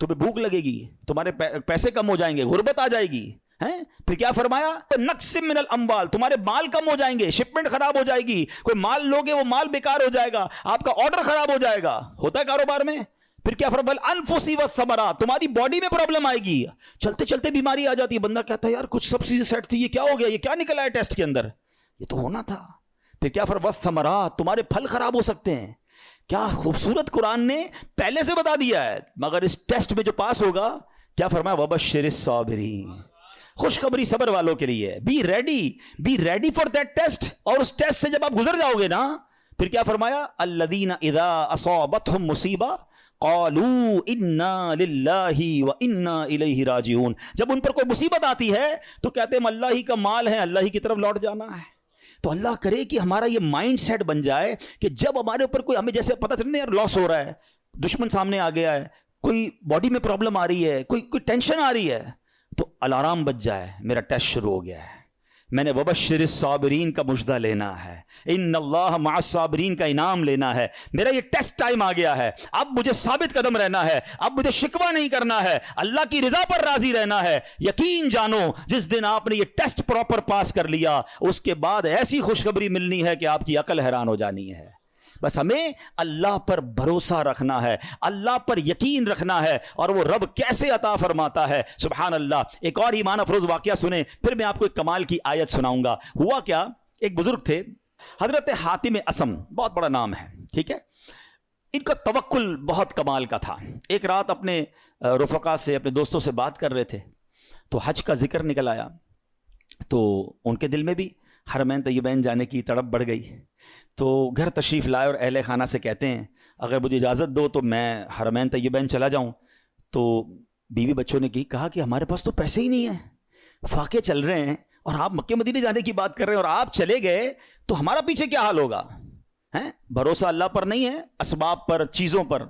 S1: تمہیں بھوک لگے گی، تمہارے پیسے کم ہو جائیں گے، غربت آ جائے گی، پھر کیا فرمایا؟ نقص من الاموال، تمہارے مال کم ہو جائیں گے، شپمنٹ خراب ہو جائے گی، کوئی مال لوگے وہ مال بیکار ہو جائے گا، آپ کا آرڈر خراب ہو جائے گا، ہوتا ہے کاروبار میں۔ پھر کیا فرمایا؟ انفسی والثمرات، تمہاری باڈی میں پرابلم آئے گی، چلتے چلتے بیماری آ جاتی ہے، بندہ کہتا ہے یار کچھ سب چیزیں سیٹ تھی، یہ کیا ہو گیا، یہ کیا نکلا ہے ٹیسٹ کے اندر، یہ تو ہونا تھا۔ پھر کیا فرمایا؟ والثمرات، تمہارے پھل خراب ہو سکتے ہیں۔ کیا خوبصورت قرآن نے پہلے سے بتا دیا ہے، مگر اس ٹیسٹ میں جو پاس ہوگا، کیا فرمایا؟ وبشر الصابرین، خوشخبری صبر والوں کے لیے، be ready for that test. اور اس ٹیسٹ سے جب آپ گزر جاؤ گے نا، پھر کیا فرمایا؟ الذین اذا اصابتهم مصیبہ قالوا انا للہ وانا الیہ راجعون، جب ان پر کوئی مصیبت آتی ہے تو کہتے ہیں ہم اللہ ہی کا مال ہے، اللہ ہی کی طرف لوٹ جانا ہے۔ تو اللہ کرے کہ ہمارا یہ مائنڈ سیٹ بن جائے کہ جب ہمارے اوپر کوئی، ہمیں جیسے پتہ چلے یار لاس ہو رہا ہے، دشمن سامنے آ گیا ہے، کوئی باڈی میں پرابلم آ رہی ہے، کوئی ٹینشن آ رہی ہے، تو الارم بج جائے، میرا ٹیسٹ شروع ہو گیا ہے، میں نے وبشر الصابرین کا مجدہ لینا ہے، ان اللہ مع الصابرین کا انعام لینا ہے، میرا یہ ٹیسٹ ٹائم آ گیا ہے، اب مجھے ثابت قدم رہنا ہے، اب مجھے شکوہ نہیں کرنا ہے، اللہ کی رضا پر راضی رہنا ہے۔ یقین جانو جس دن آپ نے یہ ٹیسٹ پراپر پاس کر لیا، اس کے بعد ایسی خوشخبری ملنی ہے کہ آپ کی عقل حیران ہو جانی ہے۔ بس ہمیں اللہ پر بھروسہ رکھنا ہے، اللہ پر یقین رکھنا ہے، اور وہ رب کیسے عطا فرماتا ہے، سبحان اللہ۔ ایک اور ایمان افروز واقعہ سنیں، پھر میں آپ کو ایک کمال کی آیت سناؤں گا۔ ہوا کیا، ایک بزرگ تھے حضرت حاتم اسم، بہت بڑا نام ہے، ٹھیک ہے، ان کا توکل بہت کمال کا تھا۔ ایک رات اپنے رفقا سے، اپنے دوستوں سے بات کر رہے تھے، تو حج کا ذکر نکل آیا، تو ان کے دل میں بھی حرمین طیبین جانے کی تڑپ بڑھ گئی، تو گھر تشریف لائے اور اہل خانہ سے کہتے ہیں اگر مجھے اجازت دو تو میں حرمین طیبین چلا جاؤں۔ تو بیوی بچوں نے کہا کہ ہمارے پاس تو پیسے ہی نہیں ہیں، فاقے چل رہے ہیں، اور آپ مکہ مدینے جانے کی بات کر رہے ہیں، اور آپ چلے گئے تو ہمارا پیچھے کیا حال ہوگا؟ بھروسہ اللہ پر نہیں ہے، اسباب پر، چیزوں پر۔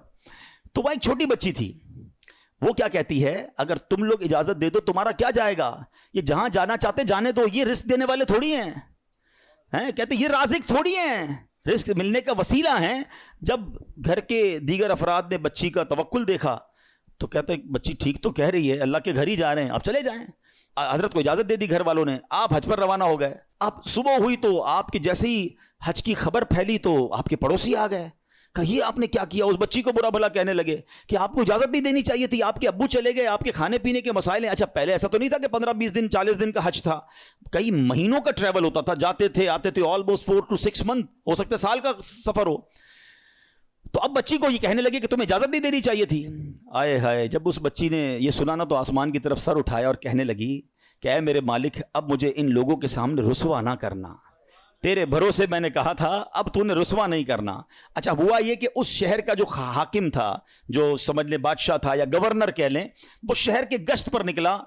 S1: تو وہ ایک چھوٹی بچی تھی، وہ کیا کہتی ہے، اگر تم لوگ اجازت دے دو تمہارا کیا جائے گا، یہ جہاں جانا چاہتے جانے دو، یہ رزق دینے والے تھوڑی ہیں، کہتے یہ رازق تھوڑی ہیں، رزق ملنے کا وسیلہ ہیں۔ جب گھر کے دیگر افراد نے بچی کا توکل دیکھا تو کہتے بچی ٹھیک تو کہہ رہی ہے، اللہ کے گھر ہی جا رہے ہیں، آپ چلے جائیں۔ حضرت کو اجازت دے دی گھر والوں نے، آپ حج پر روانہ ہو گئے۔ اب صبح ہوئی تو آپ کی جیسے ہی حج کی خبر پھیلی تو آپ کے پڑوسی آ گئے، کہ یہ آپ نے کیا کیا، اس بچی کو برا بھلا کہنے لگے کہ آپ کو اجازت نہیں دینی چاہیے تھی، آپ کے ابو چلے گئے، آپ کے کھانے پینے کے مسائل ہیں۔ اچھا پہلے ایسا تو نہیں تھا کہ 15-20 دن 40 دن کا حج تھا، کئی مہینوں کا ٹریول ہوتا تھا، جاتے تھے آتے تھے، آلموسٹ 4 to 6 months، ہو سکتا ہے سال کا سفر ہو۔ تو اب بچی کو یہ کہنے لگے کہ تمہیں اجازت نہیں دینی چاہیے تھی۔ آئے ہائے، جب اس بچی نے یہ سنا نا تو آسمان کی طرف سر اٹھایا اور کہنے لگی کہ اے میرے مالک، اب مجھے ان لوگوں کے سامنے رسوا نہ کرنا، تیرے بھروسے میں نے کہا تھا، اب تو نے رسوا نہیں کرنا۔ اچھا ہوا یہ کہ اس شہر کا جو حاکم تھا، جو سمجھ لیں بادشاہ تھا یا گورنر کہہ لیں، وہ شہر کے گشت پر نکلا،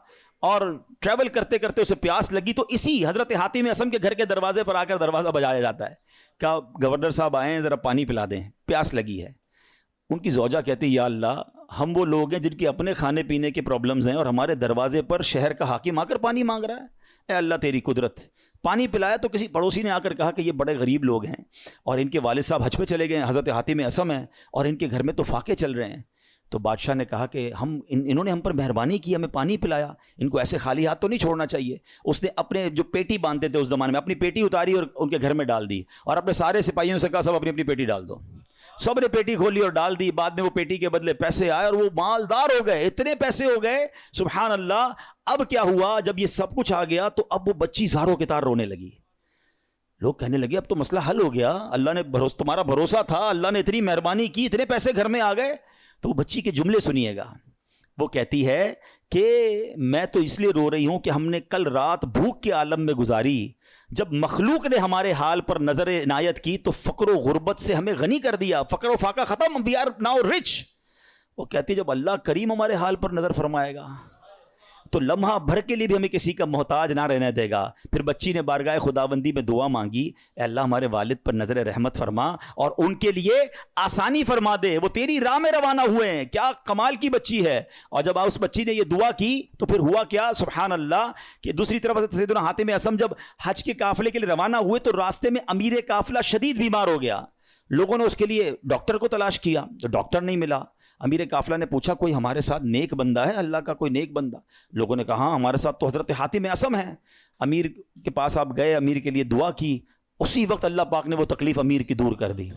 S1: اور ٹریول کرتے کرتے اسے پیاس لگی، تو اسی حضرت حاتم اسم کے گھر کے دروازے پر آ کر دروازہ بجایا جاتا ہے، کیا گورنر صاحب آئے ہیں، ذرا پانی پلا دیں، پیاس لگی ہے۔ ان کی زوجہ کہتی یا اللہ، ہم وہ لوگ ہیں جن کے اپنے کھانے پینے کے پرابلمز ہیں، اور ہمارے دروازے پر شہر کا حاکم آ کر پانی مانگ رہا ہے، اے اللہ تیری قدرت۔ پانی پلایا تو کسی پڑوسی نے آ کر کہا کہ یہ بڑے غریب لوگ ہیں، اور ان کے والد صاحب حج پہ چلے گئے ہیں، حضرت حاتم اسم ہیں، اور ان کے گھر میں تو فاقے چل رہے ہیں۔ تو بادشاہ نے کہا کہ انہوں نے ہم پر مہربانی کی، ہمیں پانی پلایا، ان کو ایسے خالی ہاتھ تو نہیں چھوڑنا چاہیے۔ اس نے اپنے جو پیٹی باندھتے تھے اس زمانے میں، اپنی پیٹی اتاری اور ان کے گھر میں ڈال دی، اور اپنے سارے سپاہیوں سے کہا سب اپنی اپنی پیٹی ڈال دو۔ سب نے پیٹی کھولی اور ڈال دی، بعد میں وہ پیٹی کے بدلے پیسے آئے، اور وہ مالدار ہو گئے، اتنے پیسے ہو گئے، سبحان اللہ۔ اب کیا ہوا، جب یہ سب کچھ آ گیا تو اب وہ بچی زاروں کے تار رونے لگی۔ لوگ کہنے لگے اب تو مسئلہ حل ہو گیا، اللہ نے تمہارا بھروسہ تھا، اللہ نے اتنی مہربانی کی، اتنے پیسے گھر میں آ گئے۔ تو وہ بچی کے جملے سنیے گا، وہ کہتی ہے کہ میں تو اس لیے رو رہی ہوں کہ ہم نے کل رات بھوک کے عالم میں گزاری، جب مخلوق نے ہمارے حال پر نظر عنایت کی تو فقر و غربت سے ہمیں غنی کر دیا، فقر و فاقہ ختم، وی آر ناؤ رچ۔ وہ کہتی ہے جب اللہ کریم ہمارے حال پر نظر فرمائے گا تو لمحہ بھر کے لیے بھی ہمیں کسی کا محتاج نہ رہنے دے گا۔ پھر بچی نے بارگاہ خداوندی میں دعا مانگی، اے اللہ ہمارے والد پر نظر رحمت فرما اور ان کے لیے آسانی فرما دے، وہ تیری راہ میں روانہ ہوئے ہیں۔ کیا کمال کی بچی ہے۔ اور جب اس بچی نے یہ دعا کی تو پھر ہوا کیا، سبحان اللہ، کہ دوسری طرف سیدنا حاتم اسم جب حج کے قافلے کے لیے روانہ ہوئے تو راستے میں امیر قافلہ شدید بیمار ہو گیا۔ لوگوں نے اس کے لیے ڈاکٹر کو تلاش کیا تو ڈاکٹر نہیں ملا۔ امیر قافلہ نے پوچھا کوئی ہمارے ساتھ نیک بندہ ہے، اللہ کا کوئی نیک بندہ؟ لوگوں نے کہا ہاں ہمارے ساتھ تو حضرت حاتم اسم ہے۔ امیر کے پاس آپ گئے، امیر کے لیے دعا کی، اسی وقت اللہ پاک نے وہ تکلیف امیر کی دور کر دی۔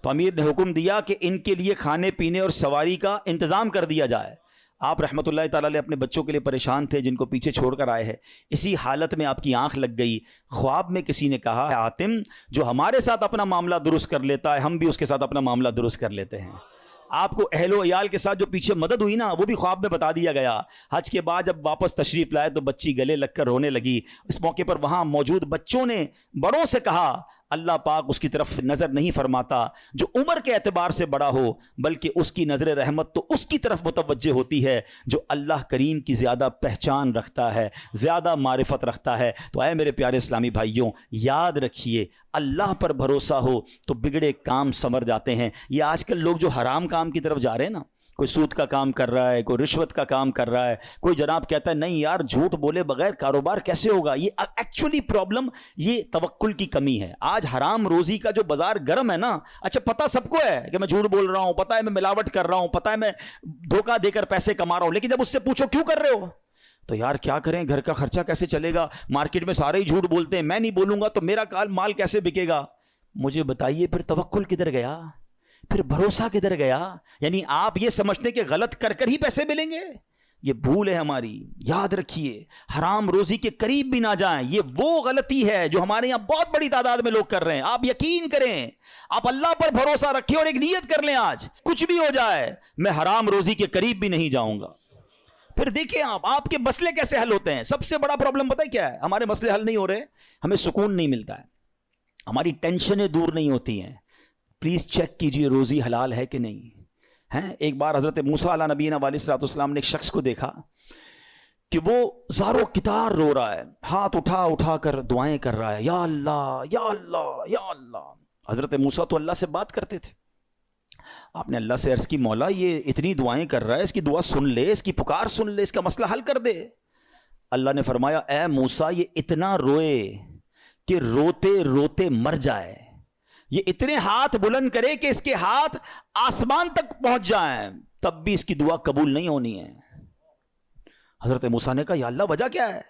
S1: تو امیر نے حکم دیا کہ ان کے لیے کھانے پینے اور سواری کا انتظام کر دیا جائے۔ آپ رحمۃ اللہ تعالیٰ علیہ اپنے بچوں کے لیے پریشان تھے جن کو پیچھے چھوڑ کر آئے ہیں، اسی حالت میں آپ کی آنکھ لگ گئی، خواب میں کسی نے کہا حاتم جو ہمارے ساتھ اپنا معاملہ درست کر لیتا ہے ہم بھی اس کے ساتھ اپنا معاملہ درست کر لیتے ہیں۔ آپ کو اہل و عیال کے ساتھ جو پیچھے مدد ہوئی نا وہ بھی خواب میں بتا دیا گیا۔ حج کے بعد جب واپس تشریف لائے تو بچی گلے لگ کر رونے لگی۔ اس موقع پر وہاں موجود بچوں نے بڑوں سے کہا اللہ پاک اس کی طرف نظر نہیں فرماتا جو عمر کے اعتبار سے بڑا ہو، بلکہ اس کی نظر رحمت تو اس کی طرف متوجہ ہوتی ہے جو اللہ کریم کی زیادہ پہچان رکھتا ہے، زیادہ معرفت رکھتا ہے۔ تو اے میرے پیارے اسلامی بھائیوں، یاد رکھیے اللہ پر بھروسہ ہو تو بگڑے کام سنور جاتے ہیں۔ یہ آج کل لوگ جو حرام کام کی طرف جا رہے ہیں نا، کوئی سود کا کام کر رہا ہے، کوئی رشوت کا کام کر رہا ہے، کوئی جناب کہتا ہے نہیں یار جھوٹ بولے بغیر کاروبار کیسے ہوگا، یہ ایکچولی پرابلم یہ توکل کی کمی ہے۔ آج حرام روزی کا جو بازار گرم ہے نا، اچھا پتہ سب کو ہے کہ میں جھوٹ بول رہا ہوں، پتہ ہے میں ملاوٹ کر رہا ہوں، پتہ ہے میں دھوکہ دے کر پیسے کما رہا ہوں، لیکن جب اس سے پوچھو کیوں کر رہے ہو تو یار کیا کریں، گھر کا خرچہ کیسے چلے گا، مارکیٹ میں سارے ہی جھوٹ بولتے ہیں، میں نہیں بولوں گا تو میرا مال کیسے بکے گا۔ مجھے بتائیے پھر توکل کدھر گیا، پھر بھروسہ کدھر گیا؟ یعنی آپ یہ سمجھتے کہ غلط کر کر ہی پیسے ملیں گے، یہ بھول ہے ہماری۔ یاد رکھیے حرام روزی کے قریب بھی نہ جائیں، یہ وہ غلطی ہے جو ہمارے یہاں بہت بڑی تعداد میں لوگ کر رہے ہیں۔ آپ یقین کریں، آپ اللہ پر بھروسہ رکھیں اور ایک نیت کر لیں آج کچھ بھی ہو جائے میں حرام روزی کے قریب بھی نہیں جاؤں گا۔ پھر دیکھیں آپ کے مسئلے کیسے حل ہوتے ہیں۔ سب سے بڑا پرابلم پتہ ہے کیا ہے؟ ہمارے مسئلے حل نہیں ہو رہے، ہمیں سکون نہیں ملتا ہے، ہماری ٹینشنیں دور نہیں ہوتی ہیں۔ پلیز چیک کیجئے روزی حلال ہے کہ نہیں ہے۔ ایک بار حضرت موسیٰ علیہ نبینا علیہ الصلوۃ والسلام نے ایک شخص کو دیکھا کہ وہ زارو کتار رو رہا ہے، ہاتھ اٹھا اٹھا کر دعائیں کر رہا ہے، یا اللہ یا اللہ یا اللہ۔ حضرت موسیٰ تو اللہ سے بات کرتے تھے، آپ نے اللہ سے عرض کی مولا یہ اتنی دعائیں کر رہا ہے، اس کی دعا سن لے، اس کی پکار سن لے، اس کا مسئلہ حل کر دے۔ اللہ نے فرمایا اے موسیٰ یہ اتنا روئے کہ روتے روتے مر جائے، یہ اتنے ہاتھ بلند کرے کہ اس کے ہاتھ آسمان تک پہنچ جائیں، تب بھی اس کی دعا قبول نہیں ہونی ہے۔ حضرت موسیٰ نے کہا یا اللہ وجہ کیا ہے؟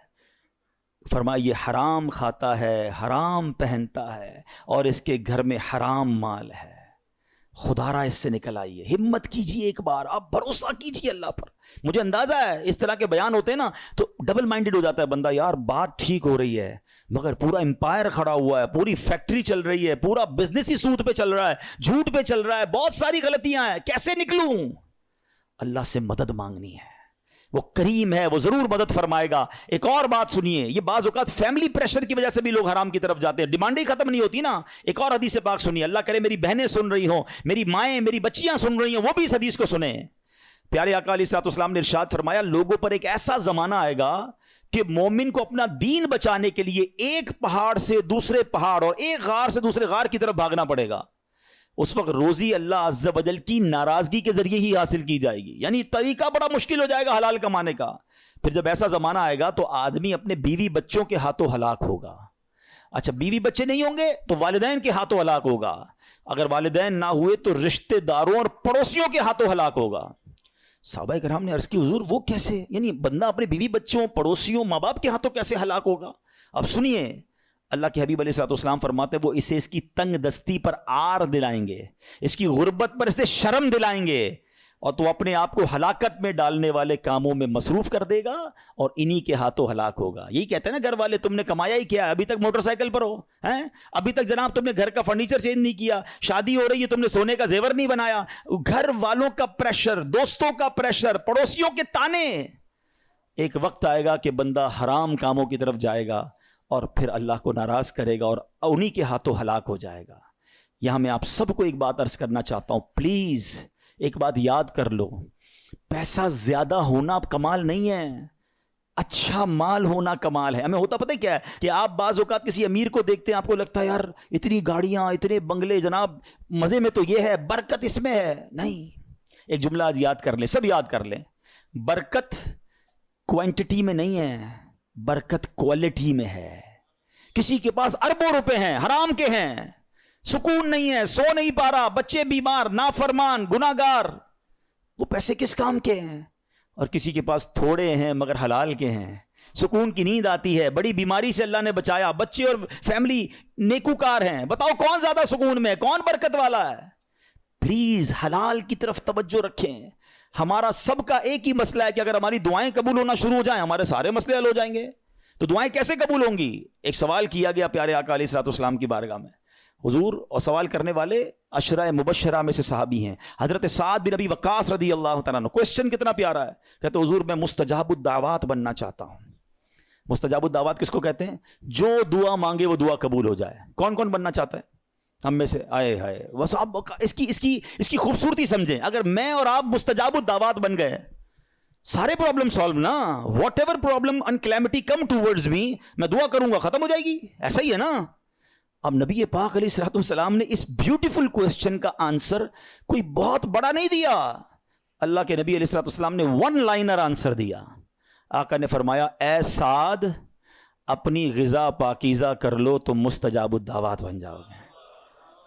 S1: فرمایا یہ حرام کھاتا ہے، حرام پہنتا ہے اور اس کے گھر میں حرام مال ہے، خدا را اس سے نکل آئیے۔ ہمت کیجئے، ایک بار آپ بھروسہ کیجئے اللہ پر۔ مجھے اندازہ ہے اس طرح کے بیان ہوتے ہیں نا تو ڈبل مائنڈڈ ہو جاتا ہے بندہ، یار بات ٹھیک ہو رہی ہے مگر پورا امپائر کھڑا ہوا ہے، پوری فیکٹری چل رہی ہے، پورا بزنس ہی سود پہ چل رہا ہے، جھوٹ پہ چل رہا ہے، بہت ساری غلطیاں ہیں، کیسے نکلوں؟ اللہ سے مدد مانگنی ہے، وہ کریم ہے، وہ ضرور مدد فرمائے گا۔ ایک اور بات سنیے، یہ بعض اوقات فیملی پریشر کی وجہ سے بھی لوگ حرام کی طرف جاتے ہیں، ڈیمانڈ ہی ختم نہیں ہوتی نا۔ ایک اور حدیث پاک سنیے، اللہ کرے میری بہنیں سن رہی ہوں، میری مائیں، میری بچیاں سن رہی ہوں، وہ بھی اس حدیث کو سنیں۔ پیارے آقا علیہ الصلوۃ والسلام نے ارشاد فرمایا لوگوں پر ایک ایسا زمانہ آئے گا کہ مومن کو اپنا دین بچانے کے لیے ایک پہاڑ سے دوسرے پہاڑ اور ایک غار سے دوسرے غار کی طرف بھاگنا پڑے گا۔ اس وقت روزی اللہ عز و جل کی ناراضگی کے ذریعے ہی حاصل کی جائے گی، یعنی طریقہ بڑا مشکل ہو جائے گا حلال کمانے کا۔ پھر جب ایسا زمانہ آئے گا تو آدمی اپنے بیوی بچوں کے ہاتھوں ہلاک ہوگا۔ اچھا بیوی بچے نہیں ہوں گے تو والدین کے ہاتھوں ہلاک ہوگا، اگر والدین نہ ہوئے تو رشتہ داروں اور پڑوسیوں کے ہاتھوں ہلاک ہوگا۔ صحابہ کرام نے عرض کی حضور وہ کیسے، یعنی بندہ اپنے بیوی بچوں، پڑوسیوں، ماں باپ کے ہاتھوں کیسے ہلاک ہوگا؟ اب سنیے، اللہ کے حبیب علیہ الصلوۃ والسلام فرماتے وہ اسے اس کی تنگ دستی پر عار دلائیں گے، اس کی غربت پر اسے شرم دلائیں گے، اور تو اپنے آپ کو ہلاکت میں ڈالنے والے کاموں میں مصروف کر دے گا اور انہی کے ہاتھوں ہلاک ہوگا. یہی کہتے ہیں نا گھر والے, تم نے کمایا ہی کیا, ابھی تک موٹر سائیکل پر ہو ہیں, ابھی تک جناب تم نے گھر کا فرنیچر چینج نہیں کیا, شادی ہو رہی ہے تم نے سونے کا زیور نہیں بنایا. گھر والوں کا پریشر, دوستوں کا پریشر, پڑوسیوں کے تانے. ایک وقت آئے گا کہ بندہ حرام کاموں کی طرف جائے گا اور پھر اللہ کو ناراض کرے گا اور انہی کے ہاتھوں ہلاک ہو جائے گا. یہاں میں آپ سب کو ایک بات عرض کرنا چاہتا ہوں, پلیز ایک بات یاد کر لو, پیسہ زیادہ ہونا کمال نہیں ہے, اچھا مال ہونا کمال ہے. ہمیں ہوتا پتہ ہے کیا ہے کہ آپ بعض اوقات کسی امیر کو دیکھتے ہیں, آپ کو لگتا ہے یار اتنی گاڑیاں, اتنے بنگلے, جناب مزے میں تو یہ ہے, برکت اس میں ہے. نہیں, ایک جملہ آج یاد کر لیں, سب یاد کر لیں, برکت کوانٹٹی میں نہیں ہے, برکت کوالٹی میں ہے. کسی کے پاس اربوں روپے ہیں, حرام کے ہیں, سکون نہیں ہے, سو نہیں پا رہا, بچے بیمار, نافرمان, گناہگار, وہ پیسے کس کام کے ہیں. اور کسی کے پاس تھوڑے ہیں مگر حلال کے ہیں, سکون کی نیند آتی ہے, بڑی بیماری سے اللہ نے بچایا, بچے اور فیملی نیکوکار ہیں. بتاؤ کون زیادہ سکون میں, کون برکت والا ہے. پلیز حلال کی طرف توجہ رکھیں. ہمارا سب کا ایک ہی مسئلہ ہے کہ اگر ہماری دعائیں قبول ہونا شروع ہو جائیں ہمارے سارے مسئلے حل ہو جائیں گے. تو دعائیں کیسے قبول ہوں گی؟ ایک سوال کیا گیا پیارے آقا علیہ الصلوۃ والسلام کی بارگاہ میں, حضور, اور سوال کرنے والے عشرہ مبشرہ میں سے صحابی ہیں, حضرت سعد بن ابی وقاص رضی اللہ تعالیٰ عنہ. کوسچن کتنا پیارا ہے, کہتے حضور میں مستجاب الدعوات بننا چاہتا ہوں. مستجاب الدعوات کس کو کہتے ہیں؟ جو دعا مانگے وہ دعا قبول ہو جائے. کون کون بننا چاہتا ہے ہم میں سے؟ آئے ہائے, بس آپ اس کی خوبصورتی سمجھیں. اگر میں اور آپ مستجاب الدعوات بن گئے, سارے پرابلم سالو نا, whatever problem and calamity come towards me, میں دعا کروں گا ختم ہو جائے گی. ایسا ہی ہے نا. اب نبی پاک علیہ الصلوۃ والسلام نے اس بیوٹیفل کوسچن کا آنسر کوئی بہت بڑا نہیں دیا. اللہ کے نبی علیہ الصلوۃ والسلام نے ون لائنر آنسر دیا. آقا نے فرمایا, اے سعد, اپنی غذا پاکیزہ کر لو تو مستجاب الدعوات بن جاؤ گے.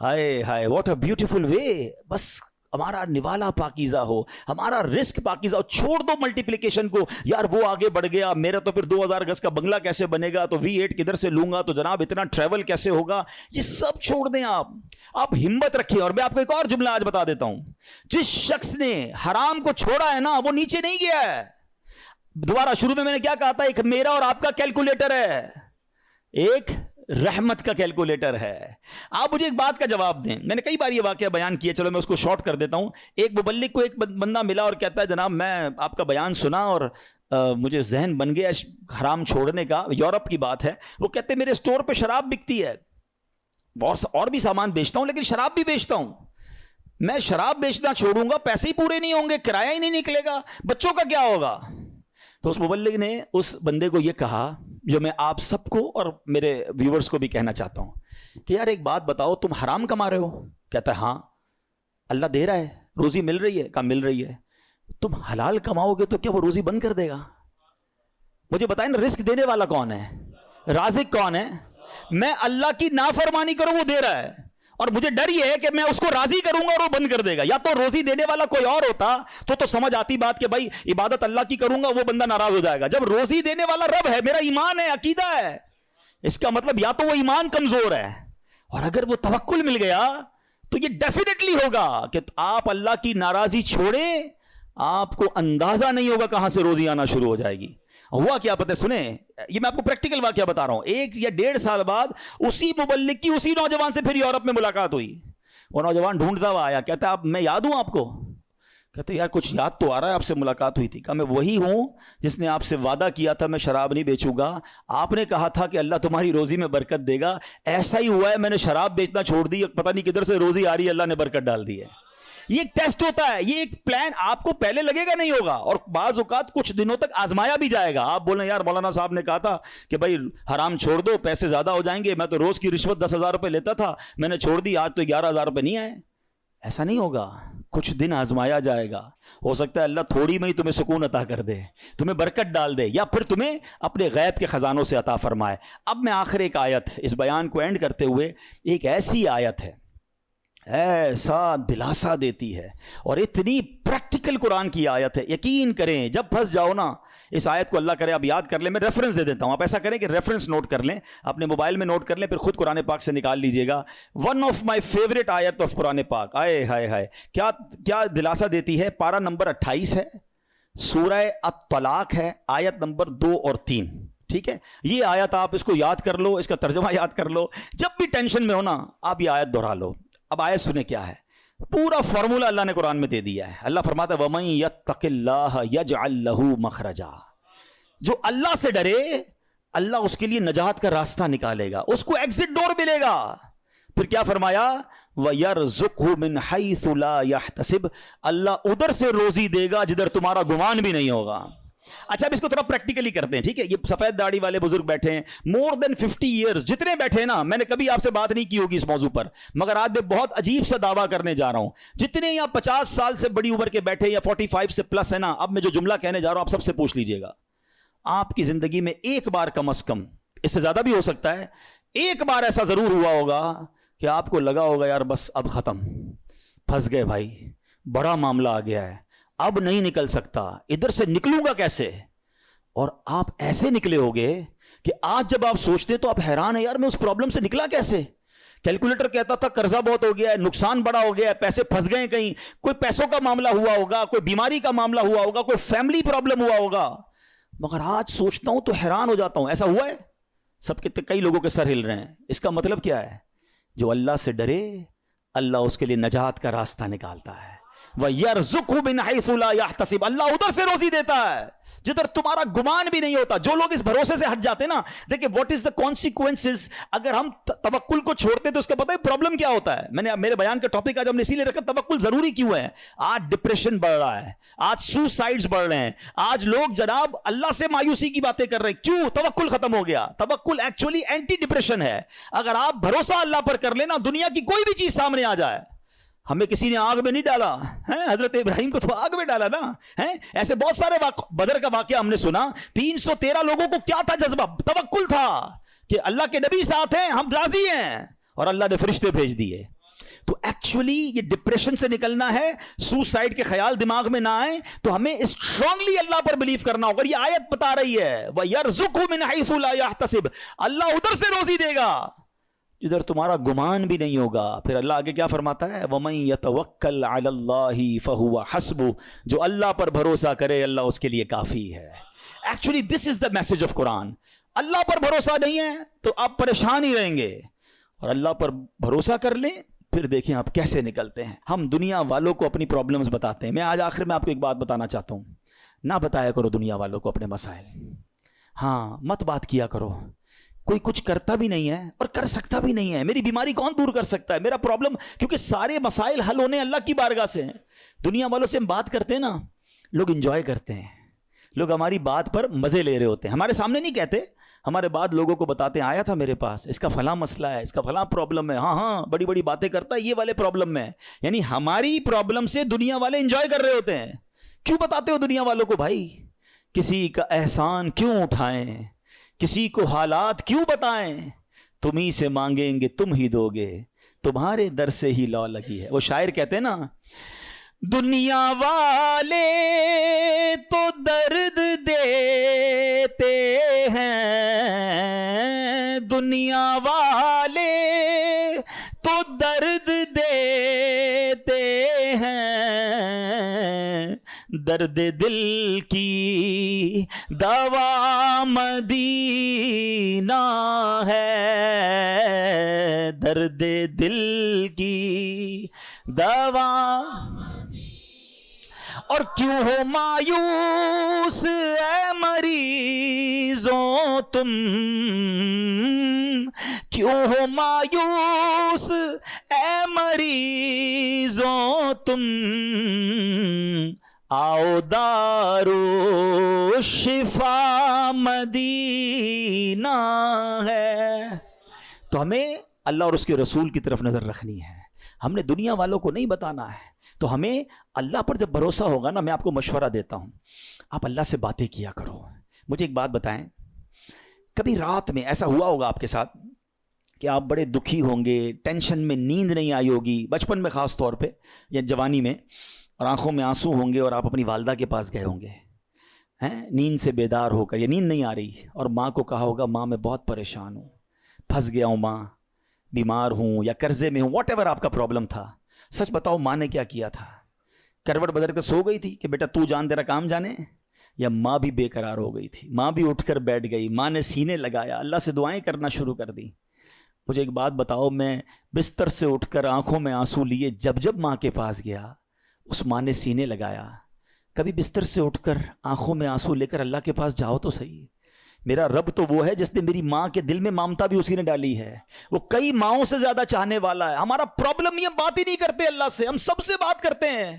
S1: ہائے ہائے, واٹ اے بیوٹیفل وے. بس ہمارا نوالا پاکیزہ ہو, ہمارا رزق پاکیزہ ہو. چھوڑ دو ملٹیپلیکیشن کو, یار وہ آگے بڑھ گیا, میرا تو پھر 2000 گز کا بنگلہ کیسے بنے گا, تو V8 کدھر سے لوں گا, تو جناب اتنا ٹریول کیسے ہوگا. یہ سب چھوڑ دیں آپ ہمت رکھیں. اور میں آپ کو ایک اور جملہ آج بتا دیتا ہوں, جس شخص نے حرام کو چھوڑا ہے نا وہ نیچے نہیں گیا ہے. دوبارہ شروع میں نے کیا کہا تھا, ایک میرا اور آپ کا کیلکولیٹر ہے, ایک رحمت کا کیلکولیٹر ہے. آپ مجھے ایک بات کا جواب دیں. میں نے کئی بار یہ واقعہ بیان کیا, چلو میں اس کو شارٹ کر دیتا ہوں. ایک مبلغ کو ایک بندہ ملا اور کہتا ہے, جناب میں آپ کا بیان سنا اور مجھے ذہن بن گیا حرام چھوڑنے کا. یورپ کی بات ہے. وہ کہتے ہیں میرے اسٹور پہ شراب بکتی ہے, اور بھی سامان بیچتا ہوں, لیکن شراب بھی بیچتا ہوں. میں شراب بیچنا چھوڑوں گا, پیسے ہی پورے نہیں ہوں گے, کرایہ ہی نہیں نکلے گا, بچوں کا کیا ہوگا. تو اس مبلغ نے اس بندے کو یہ کہا, جو میں آپ سب کو اور میرے ویورز کو بھی کہنا چاہتا ہوں, کہ یار ایک بات بتاؤ, تم حرام کما رہے ہو؟ کہتا ہے ہاں. اللہ دے رہا ہے, روزی مل رہی ہے؟ کہا مل رہی ہے. تم حلال کماؤ گے تو کیا وہ روزی بند کر دے گا؟ مجھے بتائیں نا, رزق دینے والا کون ہے, رازق کون ہے؟ میں اللہ کی نافرمانی کروں وہ دے رہا ہے, اور مجھے ڈر یہ ہے کہ میں اس کو راضی کروں گا اور وہ بند کر دے گا. یا تو روزی دینے والا کوئی اور ہوتا تو سمجھ آتی بات کہ بھائی عبادت اللہ کی کروں گا, وہ بندہ ناراض ہو جائے گا. جب روزی دینے والا رب ہے, میرا ایمان ہے, عقیدہ ہے, اس کا مطلب یا تو وہ ایمان کمزور ہے, اور اگر وہ توکل مل گیا تو یہ ڈیفینیٹلی ہوگا کہ آپ اللہ کی ناراضی چھوڑیں, آپ کو اندازہ نہیں ہوگا کہاں سے روزی آنا شروع ہو جائے گی. ہوا کیا پتہ, سنیں, یہ میں آپ کو پریکٹیکل واقعہ بتا رہا ہوں. 1 یا 1.5 سال بعد اسی مبلغ کی اسی نوجوان سے پھر یورپ میں ملاقات ہوئی. وہ نوجوان ڈھونڈتا ہوا آیا, کہتا ہے میں یاد ہوں آپ کو؟ کہتے یار کچھ یاد تو آ رہا ہے, آپ سے ملاقات ہوئی تھی. کہا میں وہی ہوں جس نے آپ سے وعدہ کیا تھا میں شراب نہیں بیچوں گا. آپ نے کہا تھا کہ اللہ تمہاری روزی میں برکت دے گا. ایسا ہی ہوا ہے, میں نے شراب بیچنا چھوڑ دی, پتہ نہیں کدھر سے روزی آ رہی ہے, اللہ نے برکت ڈال دی ہے. یہ ایک ٹیسٹ ہوتا ہے, یہ ایک پلان آپ کو پہلے لگے گا نہیں ہوگا, اور بعض اوقات کچھ دنوں تک آزمایا بھی جائے گا. آپ بولیں یار مولانا صاحب نے کہا تھا کہ بھائی حرام چھوڑ دو, پیسے زیادہ ہو جائیں گے, میں تو روز کی رشوت 10,000 روپے لیتا تھا, میں نے چھوڑ دی, آج تو 11,000 روپے نہیں آئے. ایسا نہیں ہوگا, کچھ دن آزمایا جائے گا. ہو سکتا ہے اللہ تھوڑی میں ہی تمہیں سکون عطا کر دے, تمہیں برکت ڈال دے, یا پھر تمہیں اپنے غیب کے خزانوں سے عطا فرمائے. اب میں آخر ایک آیت, اس بیان کو اینڈ کرتے ہوئے, ایک ایسی آیت ہے ایسا دلاسا دیتی ہے، اور اتنی پریکٹیکل قرآن کی آیت ہے. یقین کریں جب پھنس جاؤ نا اس آیت کو، اللہ کرے آپ یاد کر لیں، میں ریفرنس دے دیتا ہوں، آپ ایسا کریں کہ ریفرنس نوٹ کر لیں، اپنے موبائل میں نوٹ کر لیں، پھر خود قرآن پاک سے نکال لیجئے گا. ون آف مائی فیوریٹ آیت آف قرآن پاک. آئے ہائے ہائے، کیا دلاسا دیتی ہے. پارہ نمبر 28 ہے، سورہ الطلاق ہے، آیت نمبر 2 اور 3. ٹھیک ہے، یہ آیت آپ اس کو یاد کر لو، اس کا ترجمہ یاد کر لو، جب بھی ٹینشن میں ہو نا آپ یہ آیت دہرا لو. اب آیت سنیں کیا ہے. پورا فارمولہ اللہ نے قرآن میں دے دیا ہے. اللہ فرماتا ہے وَمَن يَتَّقِ اللَّهَ يَجْعَل لَّهُ مَخْرَجًا. جو اللہ سے ڈرے اللہ اس کے لیے نجات کا راستہ نکالے گا، اس کو ایگزٹ ڈور ملے گا. پھر کیا فرمایا وَيَرْزُقْهُ مِنْ حَيْثُ لَا يَحْتَسِبْ. اللہ ادھر سے روزی دے گا جدھر تمہارا گمان بھی نہیں ہوگا. اچھا اب اس کو تھوڑا پریکٹیکلی کرتے ہیں. ٹھیک ہے، یہ سفید داڑھی والے بزرگ بیٹھے ہیں مور دین 50 ایئرز، جتنے بیٹھے ہیں نا، میں نے کبھی آپ سے بات نہیں کی ہوگی اس موضوع پر، مگر آج میں بہت عجیب سا دعویٰ کرنے جا رہا ہوں. جتنے یہاں 50 سال سے بڑی عمر کے بیٹھے یا 45 سے پلس ہے نا، اب میں جو جملہ کہنے جا رہا ہوں آپ سب سے پوچھ لیجئے گا. آپ کی زندگی میں ایک بار کم از کم، اس سے زیادہ بھی ہو سکتا ہے، ایک بار ایسا ضرور ہوا ہوگا کہ آپ کو لگا ہوگا یار بس اب ختم، پھنس گئے بھائی، بڑا معاملہ آ گیا ہے، اب نہیں نکل سکتا، ادھر سے نکلوں گا کیسے. اور آپ ایسے نکلے ہوگے کہ آج جب آپ سوچتے ہیں تو آپ حیران ہیں، یار میں اس پرابلم سے نکلا کیسے. کیلکولیٹر کہتا تھا قرضہ بہت ہو گیا ہے، نقصان بڑا ہو گیا ہے، پیسے پھنس گئے، کہیں کوئی پیسوں کا معاملہ ہوا ہوگا، کوئی بیماری کا معاملہ ہوا ہوگا، کوئی فیملی پرابلم ہوا ہوگا. مگر آج سوچتا ہوں تو حیران ہو جاتا ہوں. ایسا ہوا ہے سب کے، کئی لوگوں کے سر ہل رہے ہیں. اس کا مطلب کیا ہے؟ جو اللہ سے ڈرے اللہ اس کے لیے نجات کا راستہ نکالتا ہے. وَيَرْزُقْهُ مِنْ حَيْثُ لَا يَحْتَسِبْ. اللہ ادھر سے روزی دیتا ہے جدھر تمہارا گمان بھی نہیں ہوتا. جو لوگ اس بھروسے سے ہٹ جاتے ہیں نا، دیکھیں واٹ از دا کانسیکوینسز. اگر ہم توکل کو چھوڑتے تو اس کا پتہ ہے پرابلم کیا ہوتا ہے. میں نے میرے بیان کا ٹاپک آج ہم نے اسی لیے رکھا توکل ضروری کیوں ہے. آج ڈپریشن بڑھ رہا ہے، آج سوسائڈز بڑھ رہے ہیں، آج لوگ جناب اللہ سے مایوسی کی باتیں کر رہے ہیں. کیوں؟ توکل ختم ہو گیا. توکل ایکچولی اینٹی ڈپریشن ہے. اگر آپ بھروسہ اللہ پر کر لینا، دنیا کی کوئی بھی چیز سامنے آ جائے. ہمیں کسی نے آگ میں نہیں ڈالا، حضرت ابراہیم کو تو آگ میں ڈالا نا. ایسے بہت سارے بدر کا واقعہ ہم نے سنا. 313 لوگوں کو کیا تھا جذبہ؟ توکل تھا کہ اللہ کے نبی ساتھ ہیں، ہم راضی ہیں، اور اللہ نے فرشتے بھیج دیے. تو ایکچولی یہ ڈپریشن سے نکلنا ہے، سوسائڈ کے خیال دماغ میں نہ آئے، تو ہمیں اسٹرانگلی اللہ پر بلیو کرنا ہوگا. یہ آیت بتا رہی ہے وَيَرْزُقْهُ مِنْ حَيْثُ لَا يَحْتَسِبْ. اللہ ادھر سے روزی دے گا جدھر تمہارا گمان بھی نہیں ہوگا. پھر اللہ آگے کیا فرماتا ہے وَمَن يَتَوَكَّلْ عَلَى اللَّهِ فَهُوَ حَسْبُهُ. جو اللہ پر بھروسہ کرے اللہ اس کے لیے کافی ہے. Actually this is the message of Quran. اللہ پر بھروسہ نہیں ہے تو آپ پریشان ہی رہیں گے، اور اللہ پر بھروسہ کر لیں پھر دیکھیں آپ کیسے نکلتے ہیں. ہم دنیا والوں کو اپنی پرابلمز بتاتے ہیں. میں آج آخر میں آپ کو ایک بات بتانا چاہتا ہوں، نہ بتایا کرو دنیا والوں کو اپنے مسائل. ہاں مت بات کیا کرو. کوئی کچھ کرتا بھی نہیں ہے اور کر سکتا بھی نہیں ہے. میری بیماری کون دور کر سکتا ہے؟ میرا پرابلم، کیونکہ سارے مسائل حل ہونے اللہ کی بارگاہ سے ہیں. دنیا والوں سے ہم بات کرتے ہیں نا، لوگ انجوائے کرتے ہیں، لوگ ہماری بات پر مزے لے رہے ہوتے ہیں. ہمارے سامنے نہیں کہتے، ہمارے بعد لوگوں کو بتاتے ہیں آیا تھا میرے پاس، اس کا فلاں مسئلہ ہے، اس کا فلاں پرابلم ہے. ہاں بڑی بڑی باتیں کرتا ہے، یہ والے پرابلم میں. یعنی ہماری پرابلم سے دنیا والے انجوائے کر رہے ہوتے ہیں. کیوں بتاتے ہو دنیا والوں کو بھائی؟ کسی کا احسان کیوں اٹھائیں، کسی کو حالات کیوں بتائیں؟ تم ہی سے مانگیں گے تم ہی دو گے، تمہارے در سے ہی لو لگی ہے. وہ شاعر کہتے ہیں نا، دنیا والے تو درد دیتے ہیں، دنیا والے تو درد دیتے ہیں، درد دل کی دوا مدینہ ہے، درد دل کی دوا. اور کیوں ہو مایوس اے مریضوں تم، کیوں ہو مایوس اے مریضوں تم، آؤ دارو شفا مدینہ ہے. تو ہمیں اللہ اور اس کے رسول کی طرف نظر رکھنی ہے. ہم نے دنیا والوں کو نہیں بتانا ہے. تو ہمیں اللہ پر جب بھروسہ ہوگا نا، میں آپ کو مشورہ دیتا ہوں، آپ اللہ سے باتیں کیا کرو. مجھے ایک بات بتائیں، کبھی رات میں ایسا ہوا ہوگا آپ کے ساتھ کہ آپ بڑے دکھی ہوں گے, ٹینشن میں, نیند نہیں آئی ہوگی بچپن میں خاص طور پہ یا جوانی میں, اور آنکھوں میں آنسو ہوں گے اور آپ اپنی والدہ کے پاس گئے ہوں گے نیند سے بیدار ہو کر, یا نیند نہیں آ رہی, اور ماں کو کہا ہوگا ماں میں بہت پریشان ہوں, پھنس گیا ہوں ماں, بیمار ہوں یا قرضے میں ہوں, واٹ ایور آپ کا پرابلم تھا. سچ بتاؤ ماں نے کیا کیا تھا؟ کروٹ بدل کر سو گئی تھی کہ بیٹا تو جان تیرا کام جانے, یا ماں بھی بے قرار ہو گئی تھی؟ ماں بھی اٹھ کر بیٹھ گئی, ماں نے سینے لگایا, اللہ سے دعائیں کرنا شروع کر دی. مجھے ایک بات بتاؤ, میں بستر سے اٹھ کر آنکھوں میں آنسو لیے جب ماں کے پاس گیا, اس ماں نے سینے لگایا. کبھی بستر سے اٹھ کر آنکھوں میں آنسو لے کر اللہ کے پاس جاؤ تو صحیح. میرا رب تو وہ ہے جس نے میری ماں کے دل میں ممتا بھی اسی نے ڈالی ہے. وہ کئی ماؤں سے زیادہ چاہنے والا ہے. ہمارا پرابلم یہ, بات ہی نہیں کرتے اللہ سے, ہم سب سے بات کرتے ہیں.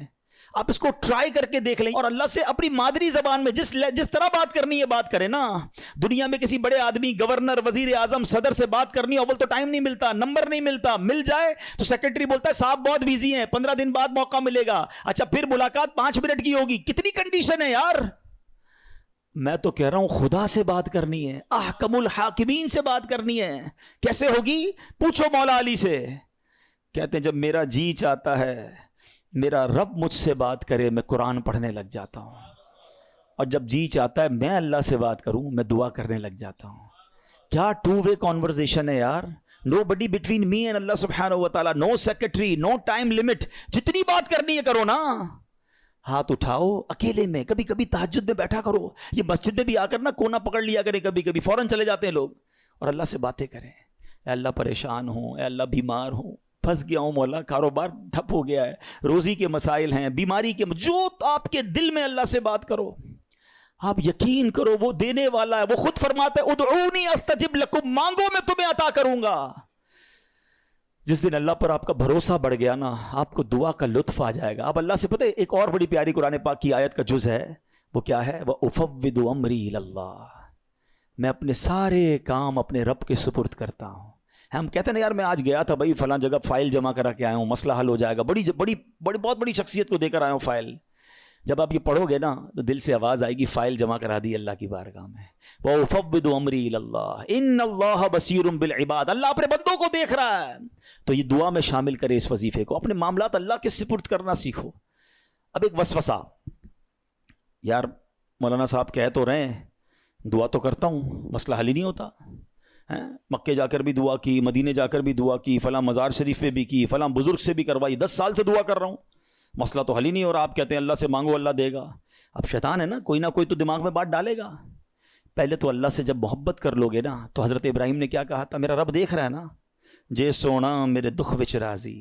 S1: آپ اس کو ٹرائی کر کے دیکھ لیں, اور اللہ سے اپنی مادری زبان میں جس طرح بات کرنی ہے بات کریں نا. دنیا میں کسی بڑے آدمی, گورنر, وزیر اعظم, صدر سے بات کرنی ہے, اول تو ٹائم نہیں ملتا, نمبر نہیں ملتا, مل جائے تو سیکرٹری بولتا ہے صاحب بہت بیزی ہیں, 15 دن بعد موقع ملے گا. اچھا پھر ملاقات 5 منٹ کی ہوگی. کتنی کنڈیشن ہے یار. میں تو کہہ رہا ہوں خدا سے بات کرنی ہے, احکم الحاکمین سے بات کرنی ہے. کیسے ہوگی؟ پوچھو مولا علی سے. کہتے ہیں جب میرا جی چاہتا ہے میرا رب مجھ سے بات کرے, میں قرآن پڑھنے لگ جاتا ہوں, اور جب جی چاہتا ہے میں اللہ سے بات کروں, میں دعا کرنے لگ جاتا ہوں. کیا ٹو وے کانورزیشن ہے یار. نو بڈی بٹوین می اینڈ اللہ سبحانہ و تعالیٰ, نو سیکرٹری, نو ٹائم لمٹ. جتنی بات کرنی ہے کرو نا. ہاتھ اٹھاؤ اکیلے میں, کبھی کبھی تہجد میں بیٹھا کرو. یہ مسجد میں بھی آ کر نا کونا پکڑ لیا کرے, کبھی کبھی فوراً چلے جاتے ہیں لوگ, اور اللہ سے باتیں کریں. اے اللہ پریشان ہوں, اے اللہ بیمار ہوں, پھنس گیا ہوں مولا, کاروبار ٹھپ ہو گیا ہے, روزی کے مسائل ہیں, بیماری کے, جو آپ کے دل میں اللہ سے بات کرو. آپ یقین کرو وہ دینے والا ہے. وہ خود فرماتا ہے ادعونی استجب لکم, مانگو میں تمہیں عطا کروں گا. جس دن اللہ پر آپ کا بھروسہ بڑھ گیا نا, آپ کو دعا کا لطف آ جائے گا. آپ اللہ سے, پتہ ہے ایک اور بڑی پیاری قرآن پاک کی آیت کا جز ہے, وہ کیا ہے؟ وَأُفَوِّضُ أَمْرِي إِلَى اللَّهِ, میں اپنے سارے کام اپنے رب کے سپرد کرتا ہوں. ہم کہتے ہیں نا یار میں آج گیا تھا بھائی فلاں جگہ, فائل جمع کرا کے آیا ہوں, مسئلہ حل ہو جائے گا, بہت بڑی شخصیت کو دے کر آیا ہوں فائل. جب آپ یہ پڑھو گے نا تو دل سے آواز آئے گی فائل جمع کرا دی اللہ کی بارگاہ میں. وَأُفَوِّضُ أَمْرِي إِلَى اللَّهِ إِنَّ اللَّهَ بَصِيرٌ بِالْعِبَادِ, اللہ اپنے بندوں کو دیکھ رہا ہے. تو یہ دعا میں شامل کرے اس وظیفے کو, اپنے معاملات اللہ کے سپرد کرنا سیکھو. اب ایک وسوسہ, یار مولانا صاحب کہہ تو رہے ہیں دعا تو کرتا ہوں, مسئلہ حل ہی نہیں ہوتا. مکے جا کر بھی دعا کی, مدینے جا کر بھی دعا کی, فلاں مزار شریف میں بھی کی, فلاں بزرگ سے بھی کروائی, 10 سال سے دعا کر رہا ہوں, مسئلہ تو حل ہی نہیں ہو رہا. آپ کہتے ہیں اللہ سے مانگو اللہ دے گا. اب شیطان ہے نا, کوئی نہ کوئی تو دماغ میں بات ڈالے گا. پہلے تو اللہ سے جب محبت کر لو گے نا, تو حضرت ابراہیم نے کیا کہا تھا, میرا رب دیکھ رہا ہے نا, جے سونا میرے دکھ وچ راضی,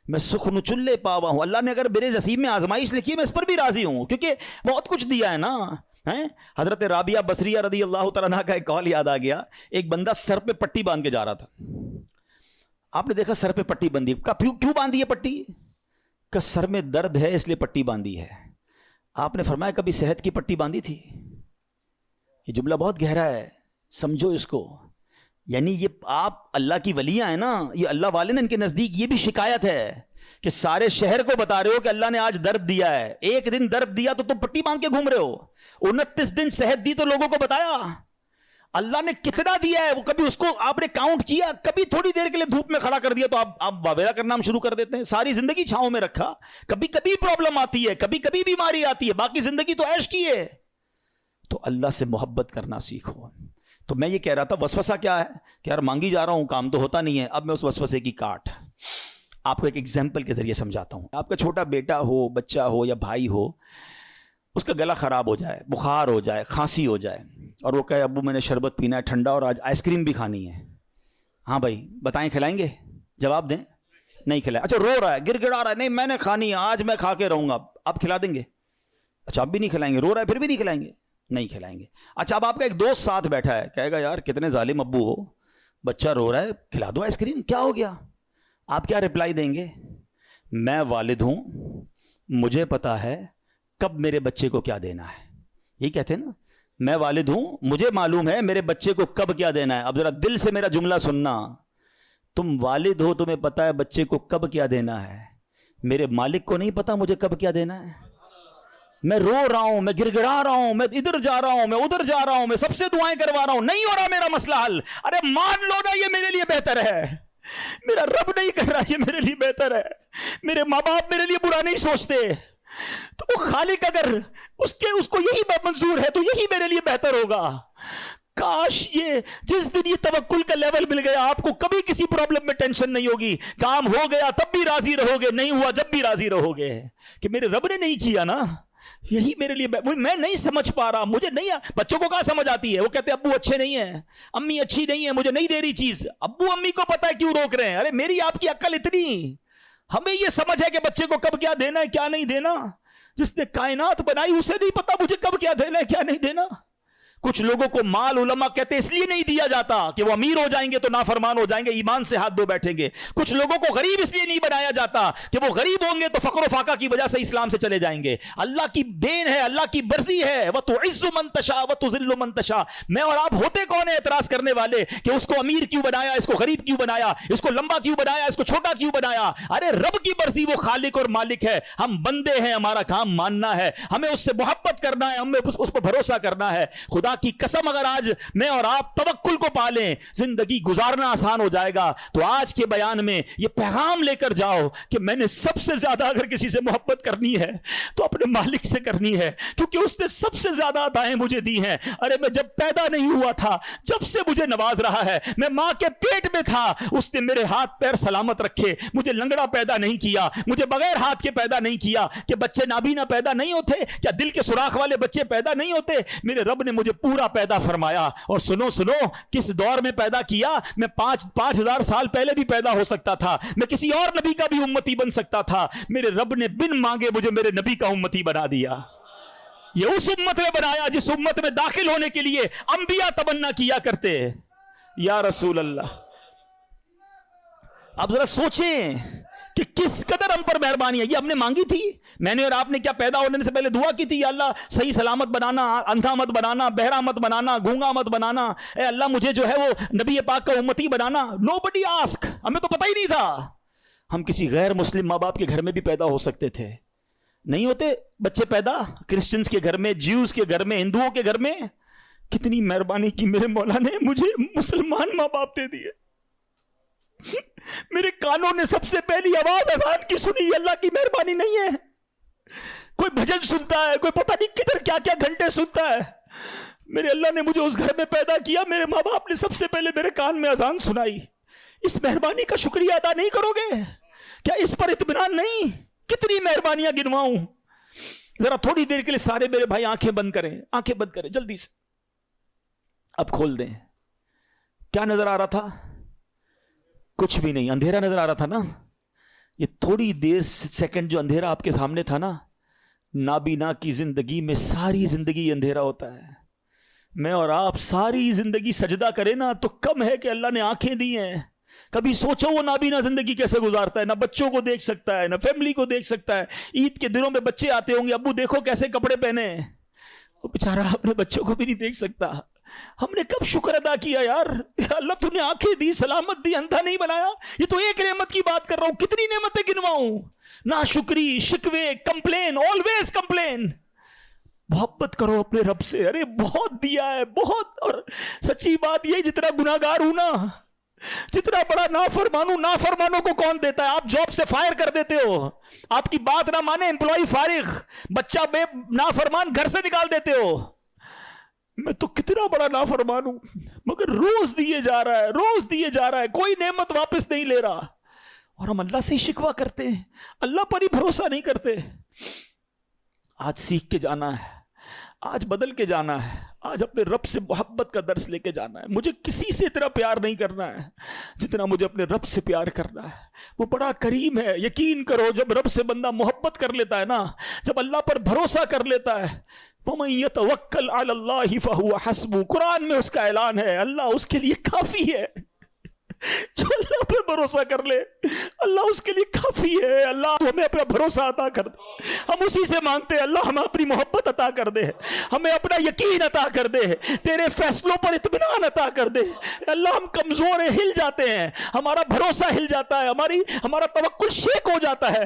S1: میں سکھ نو چلے پاوا ہوں. اللہ نے اگر میرے نصیب میں آزمائش لکھی ہے میں اس پر بھی راضی ہوں, کیونکہ بہت کچھ دیا ہے نا. حضرت رابعہ بصریہ رضی اللہ تعالیٰ عنہ کا ایک قول یاد آ گیا. ایک بندہ سر پہ پٹی باندھ کے جا رہا تھا. آپ نے دیکھا سر پہ پٹی بندھی, کیوں باندھی ہے پٹی؟ کہ سر میں درد ہے اس لیے پٹی باندھی ہے. آپ نے فرمایا کبھی صحت کی پٹی باندھی تھی؟ یہ جملہ بہت گہرا ہے, سمجھو اس کو. یعنی یہ آپ اللہ کی ولیاں ہیں نا, یہ اللہ والے نے ان کے نزدیک یہ بھی شکایت ہے کہ سارے شہر کو بتا رہے ہو کہ اللہ نے آج درد دیا ہے. ایک دن درد دیا تو تم پٹی باندھ کے گھوم رہے ہو. 29 دن صحت دی تو لوگوں کو بتایا اللہ نے کتنا دیا ہے. وہ کبھی اس کو آپ نے کاؤنٹ کیا؟ کبھی تھوڑی دیر کے لیے دھوپ میں کھڑا کر دیا تو آپ واویلا کرنا ہم شروع کر دیتے ہیں. ساری زندگی چھاؤں میں رکھا, کبھی کبھی پرابلم آتی ہے, کبھی کبھی بیماری آتی ہے, باقی زندگی تو عیش کی ہے. تو اللہ سے محبت کرنا سیکھو. تو میں یہ کہہ رہا تھا وسوسہ کیا ہے کہ یار مانگی جا رہا ہوں کام تو ہوتا نہیں ہے. اب میں اس وسوسے کی کاٹ آپ کو ایک ایگزامپل کے ذریعے سمجھاتا ہوں. آپ کا چھوٹا بیٹا ہو, بچہ ہو یا بھائی ہو, اس کا گلا خراب ہو جائے, بخار ہو جائے, کھانسی ہو جائے, اور وہ کہے ابو میں نے شربت پینا ہے ٹھنڈا اور آج آئس کریم بھی کھانی ہے. ہاں بھائی بتائیں کھلائیں گے؟ جواب دیں. نہیں کھلائیں. اچھا رو رہا ہے, گر گڑا رہا ہے, نہیں میں نے کھانی ہے آج میں کھا کے رہوں گا, آپ کھلا دیں گے؟ اچھا آپ بھی نہیں کھلائیں گے. رو رہا ہے پھر بھی نہیں کھلائیں گے؟ نہیں کھلائیں گے. اچھا اب آپ کا ایک دوست ساتھ بیٹھا ہے, کہے گا یار کتنے ظالم ابو ہو, بچہ رو رہا ہے کھلا دو آئس کریم, کیا ہو گیا؟ آپ کیا رپلائی دیں گے؟ میں والد ہوں, مجھے پتا ہے کب میرے بچے کو کیا دینا ہے. یہی کہتے ہیں نا, میں والد ہوں مجھے معلوم ہے میرے بچے کو کب کیا دینا ہے. اب ذرا دل سے میرا جملہ سننا, تم والد ہو تمہیں پتا ہے بچے کو کب کیا دینا ہے, میرے مالک کو نہیں پتا مجھے کب کیا دینا ہے. میں رو رہا ہوں، میں گر گڑا رہا ہوں، میں ادھر جا رہا ہوں، میں ادھر جا رہا ہوں، میں سب سے دعائیں کروا رہا ہوں، نہیں ہو رہا میرا مسئلہ حل. ارے مان لو نا یہ میرے لیے بہتر ہے. میرا رب نہیں کر رہا، یہ میرے لیے بہتر ہے. میرے ماں باپ میرے لیے برا نہیں سوچتے، تو وہ خالق اگر اس کو یہی منظور ہے تو یہی میرے لیے بہتر ہوگا. کاش یہ جس دن یہ توکل کا لیول مل گیا، آپ کو کبھی کسی پرابلم میں ٹینشن نہیں ہوگی. کام ہو گیا تب بھی راضی رہو گے، نہیں ہوا جب بھی راضی رہو گے کہ میرے رب نے نہیں کیا نا، یہی میرے لیے. میں نہیں سمجھ پا رہا، مجھے نہیں. بچوں کو کہاں سمجھ آتی ہے؟ وہ کہتے ہیں ابو اچھے نہیں ہیں، امی اچھی نہیں ہے، مجھے نہیں دے رہی چیز. ابو امی کو پتا ہے کیوں روک رہے ہیں. ارے میری آپ کی عقل اتنی، ہمیں یہ سمجھ ہے کہ بچے کو کب کیا دینا ہے کیا نہیں دینا. جس نے کائنات بنائی اسے نہیں پتا مجھے کب کیا دینا ہے کیا نہیں دینا. کچھ لوگوں کو مال علماء کہتے اس لیے نہیں دیا جاتا کہ وہ امیر ہو جائیں گے تو نافرمان ہو جائیں گے، ایمان سے ہاتھ دھو بیٹھیں گے. کچھ لوگوں کو غریب اس لیے نہیں بنایا جاتا کہ وہ غریب ہوں گے تو فقر و فاقہ کی وجہ سے اسلام سے چلے جائیں گے. اللہ کی دین ہے، اللہ کی مرضی ہے. وَتُعِزُّ مَن تَشَاءُ وَتُذِلُّ مَن تَشَاءُ. میں اور آپ ہوتے کون ہیں اعتراض کرنے والے کہ اس کو امیر کیوں بنایا، اس کو غریب کیوں بنایا، اس کو لمبا کیوں بنایا، اس کو چھوٹا کیوں بنایا. ارے رب کی مرضی، وہ خالق اور مالک ہے، ہم بندے ہیں. ہمارا کام ماننا ہے، ہمیں اس سے محبت کرنا ہے، ہمیں اس پر بھروسہ کرنا ہے. خدا کی قسم اگر آج میں اور آپ توکل کو پالیں زندگی گزارنا آسان ہو جائے گا. تو آج کے بیان میں یہ پیغام لے کر جاؤ کہ میں نے سب سے زیادہ اگر کسی سے محبت کرنی ہے تو اپنے مالک سے کرنی ہے، کیونکہ اس نے سب سے زیادہ عطائیں مجھے دی ہیں. ارے میں جب پیدا نہیں ہوا تھا جب سے مجھے نواز رہا ہے. میں ماں کے پیٹ میں تھا، اس نے میرے ہاتھ پیر سلامت رکھے، مجھے لنگڑا پیدا نہیں کیا، مجھے بغیر ہاتھ کے پیدا نہیں کیا. کہ بچے نابینا پیدا نہیں ہوتے؟ کیا دل کے سوراخ والے بچے پیدا نہیں ہوتے؟ میرے رب نے مجھے پورا پیدا فرمایا. اور سنو کس دور میں پیدا کیا. میں 5,000 سال پہلے بھی پیدا ہو سکتا تھا، میں کسی اور نبی کا بھی امتی بن سکتا تھا. میرے رب نے بن مانگے مجھے میرے نبی کا امتی بنا دیا. یہ اس امت میں بنایا جس امت میں داخل ہونے کے لیے انبیاء تمنا کیا کرتے. یا رسول اللہ. اب ذرا سوچیں کہ کس قدر ہم پر مہربانی ہے. یہ ہم نے مانگی تھی؟ میں نے اور آپ نے کیا پیدا ہونے سے پہلے دعا کی تھی یا اللہ صحیح سلامت بنانا، اندھا مت بنانا، بہرا مت بنانا، گونگا مت بنانا، اے اللہ مجھے جو ہے وہ نبی پاک کا امتی بنانا؟ Nobody ask. ہمیں تو پتہ ہی نہیں تھا. ہم کسی غیر مسلم ماں باپ کے گھر میں بھی پیدا ہو سکتے تھے. نہیں ہوتے بچے پیدا کرسچنز کے گھر میں، جیوز کے گھر میں، ہندوؤں کے گھر میں. کتنی مہربانی کی میرے مولا نے، مجھے مسلمان ماں باپ دے دیے. میرے کانوں نے سب سے پہلی آواز اذان کی سنی. اللہ کی مہربانی نہیں ہے؟ کوئی بھجن سنتا ہے، کوئی پتہ نہیں کدھر کیا کیا گھنٹے سنتا ہے. میرے اللہ نے مجھے اس گھر میں پیدا کیا، میرے ماں باپ نے سب سے پہلے میرے کان میں اذان سنائی. اس مہربانی کا شکریہ ادا نہیں کرو گے؟ کیا اس پر اطمینان نہیں؟ کتنی مہربانیاں گنواؤں. ذرا تھوڑی دیر کے لیے سارے میرے بھائی آنکھیں بند کریں، آنکھیں بند کریں جلدی سے. اب کھول دیں. کیا نظر آ رہا تھا؟ کچھ بھی نہیں. اندھیرا نظر آ رہا تھا نا. یہ تھوڑی دیر سیکنڈ جو اندھیرا آپ کے سامنے تھا نا، نابینا کی زندگی میں ساری زندگی اندھیرا ہوتا ہے. میں اور آپ ساری زندگی سجدہ کریں نا تو کم ہے کہ اللہ نے آنکھیں دی ہیں. کبھی سوچو وہ نابینا زندگی کیسے گزارتا ہے، نہ بچوں کو دیکھ سکتا ہے، نہ فیملی کو دیکھ سکتا ہے. عید کے دنوں میں بچے آتے ہوں گے، ابو دیکھو کیسے کپڑے پہنے. وہ بیچارہ اپنے بچوں کو بھی نہیں دیکھ سکتا. ہم نے کب شکر ادا کیا یار؟ اللہ تو نے آنکھیں دی، سلامت دی، اندھا نہیں بنایا. یہ تو ایک نعمت کی بات کر رہا ہوں، کتنی نعمتیں گنواؤں. ناشکری، شکوے، کمپلین، آلویز کمپلین. محبت کرو اپنے رب سے. ارے بہت دیا ہے، بہت. اور سچی بات یہ، جتنا گناہگار ہوں نا، جتنا بڑا نافرمان ہوں، نافرمانوں کو کون دیتا ہے؟ آپ جاب سے فائر کر دیتے ہو، آپ کی بات نہ مانے امپلائی فارغ، بچہ بے نافرمان گھر سے نکال دیتے ہو. میں تو کتنا بڑا نافرمان ہوں، مگر روز دیے جا رہا ہے، روز دیے جا رہا ہے، کوئی نعمت واپس نہیں لے رہا. اور ہم اللہ سے ہی شکوہ کرتے ہیں، اللہ پر ہی بھروسہ نہیں کرتے. آج سیکھ کے جانا ہے، آج بدل کے جانا ہے، آج اپنے رب سے محبت کا درس لے کے جانا ہے. مجھے کسی سے اتنا پیار نہیں کرنا ہے جتنا مجھے اپنے رب سے پیار کرنا ہے. وہ بڑا کریم ہے. یقین کرو جب رب سے بندہ محبت کر لیتا ہے نا، جب اللہ پر بھروسہ کر لیتا ہے، وَمَن يَتَوَكَّلْ عَلَى اللَّهِ فَهُوَ حَسْبُهُ. قرآن میں اس کا اعلان ہے، اللہ اس کے لیے کافی ہے. جو اللہ پر بھروسہ کر لے اللہ اس کے لیے کافی ہے. اللہ ہمیں اپنا بھروسہ عطا کر دے, ہم اسی سے مانگتے ہیں اللہ ہمیں اپنی محبت عطا کر دے, ہمیں اپنا یقین عطا کر دے, تیرے فیصلوں پر اطمینان عطا کر دے. اللہ ہم کمزور ہیں, ہل جاتے ہیں, ہمارا بھروسہ ہل جاتا ہے, ہمارا توکل شیک ہو جاتا ہے.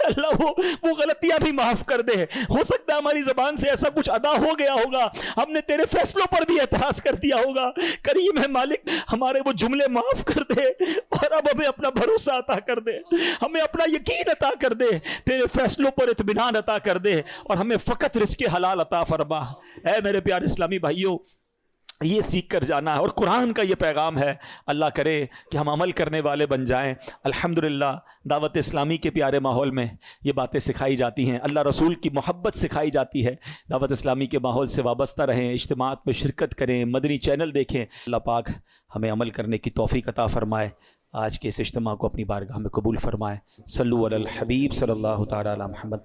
S1: اللہ وہ غلطیاں بھی معاف کر دے. ہو سکتا ہے ہماری زبان سے ایسا کچھ ادا ہو گیا ہوگا, ہم نے تیرے فیصلوں پر بھی اعتراض کر دیا ہوگا. کریم ہے مالک, ہمارے وہ جملے معاف کر دے اور اب ہمیں اپنا بھروسہ عطا کر دے, ہمیں اپنا یقین عطا کر دے, تیرے فیصلوں پر اطمینان عطا کر دے اور ہمیں فقط رزق حلال عطا فرما. اے میرے پیارے اسلامی بھائیوں, یہ سیکھ کر جانا ہے اور قرآن کا یہ پیغام ہے. اللہ کرے کہ ہم عمل کرنے والے بن جائیں. الحمدللہ دعوت اسلامی کے پیارے ماحول میں یہ باتیں سکھائی جاتی ہیں, اللہ رسول کی محبت سکھائی جاتی ہے. دعوت اسلامی کے ماحول سے وابستہ رہیں, اجتماعات میں شرکت کریں, مدنی چینل دیکھیں. اللہ پاک ہمیں عمل کرنے کی توفیق عطا فرمائے. آج کے اس اجتماع کو اپنی بارگاہ میں قبول فرمائے. صلو علی الحبیب صلی اللہ تعالی علی محمد.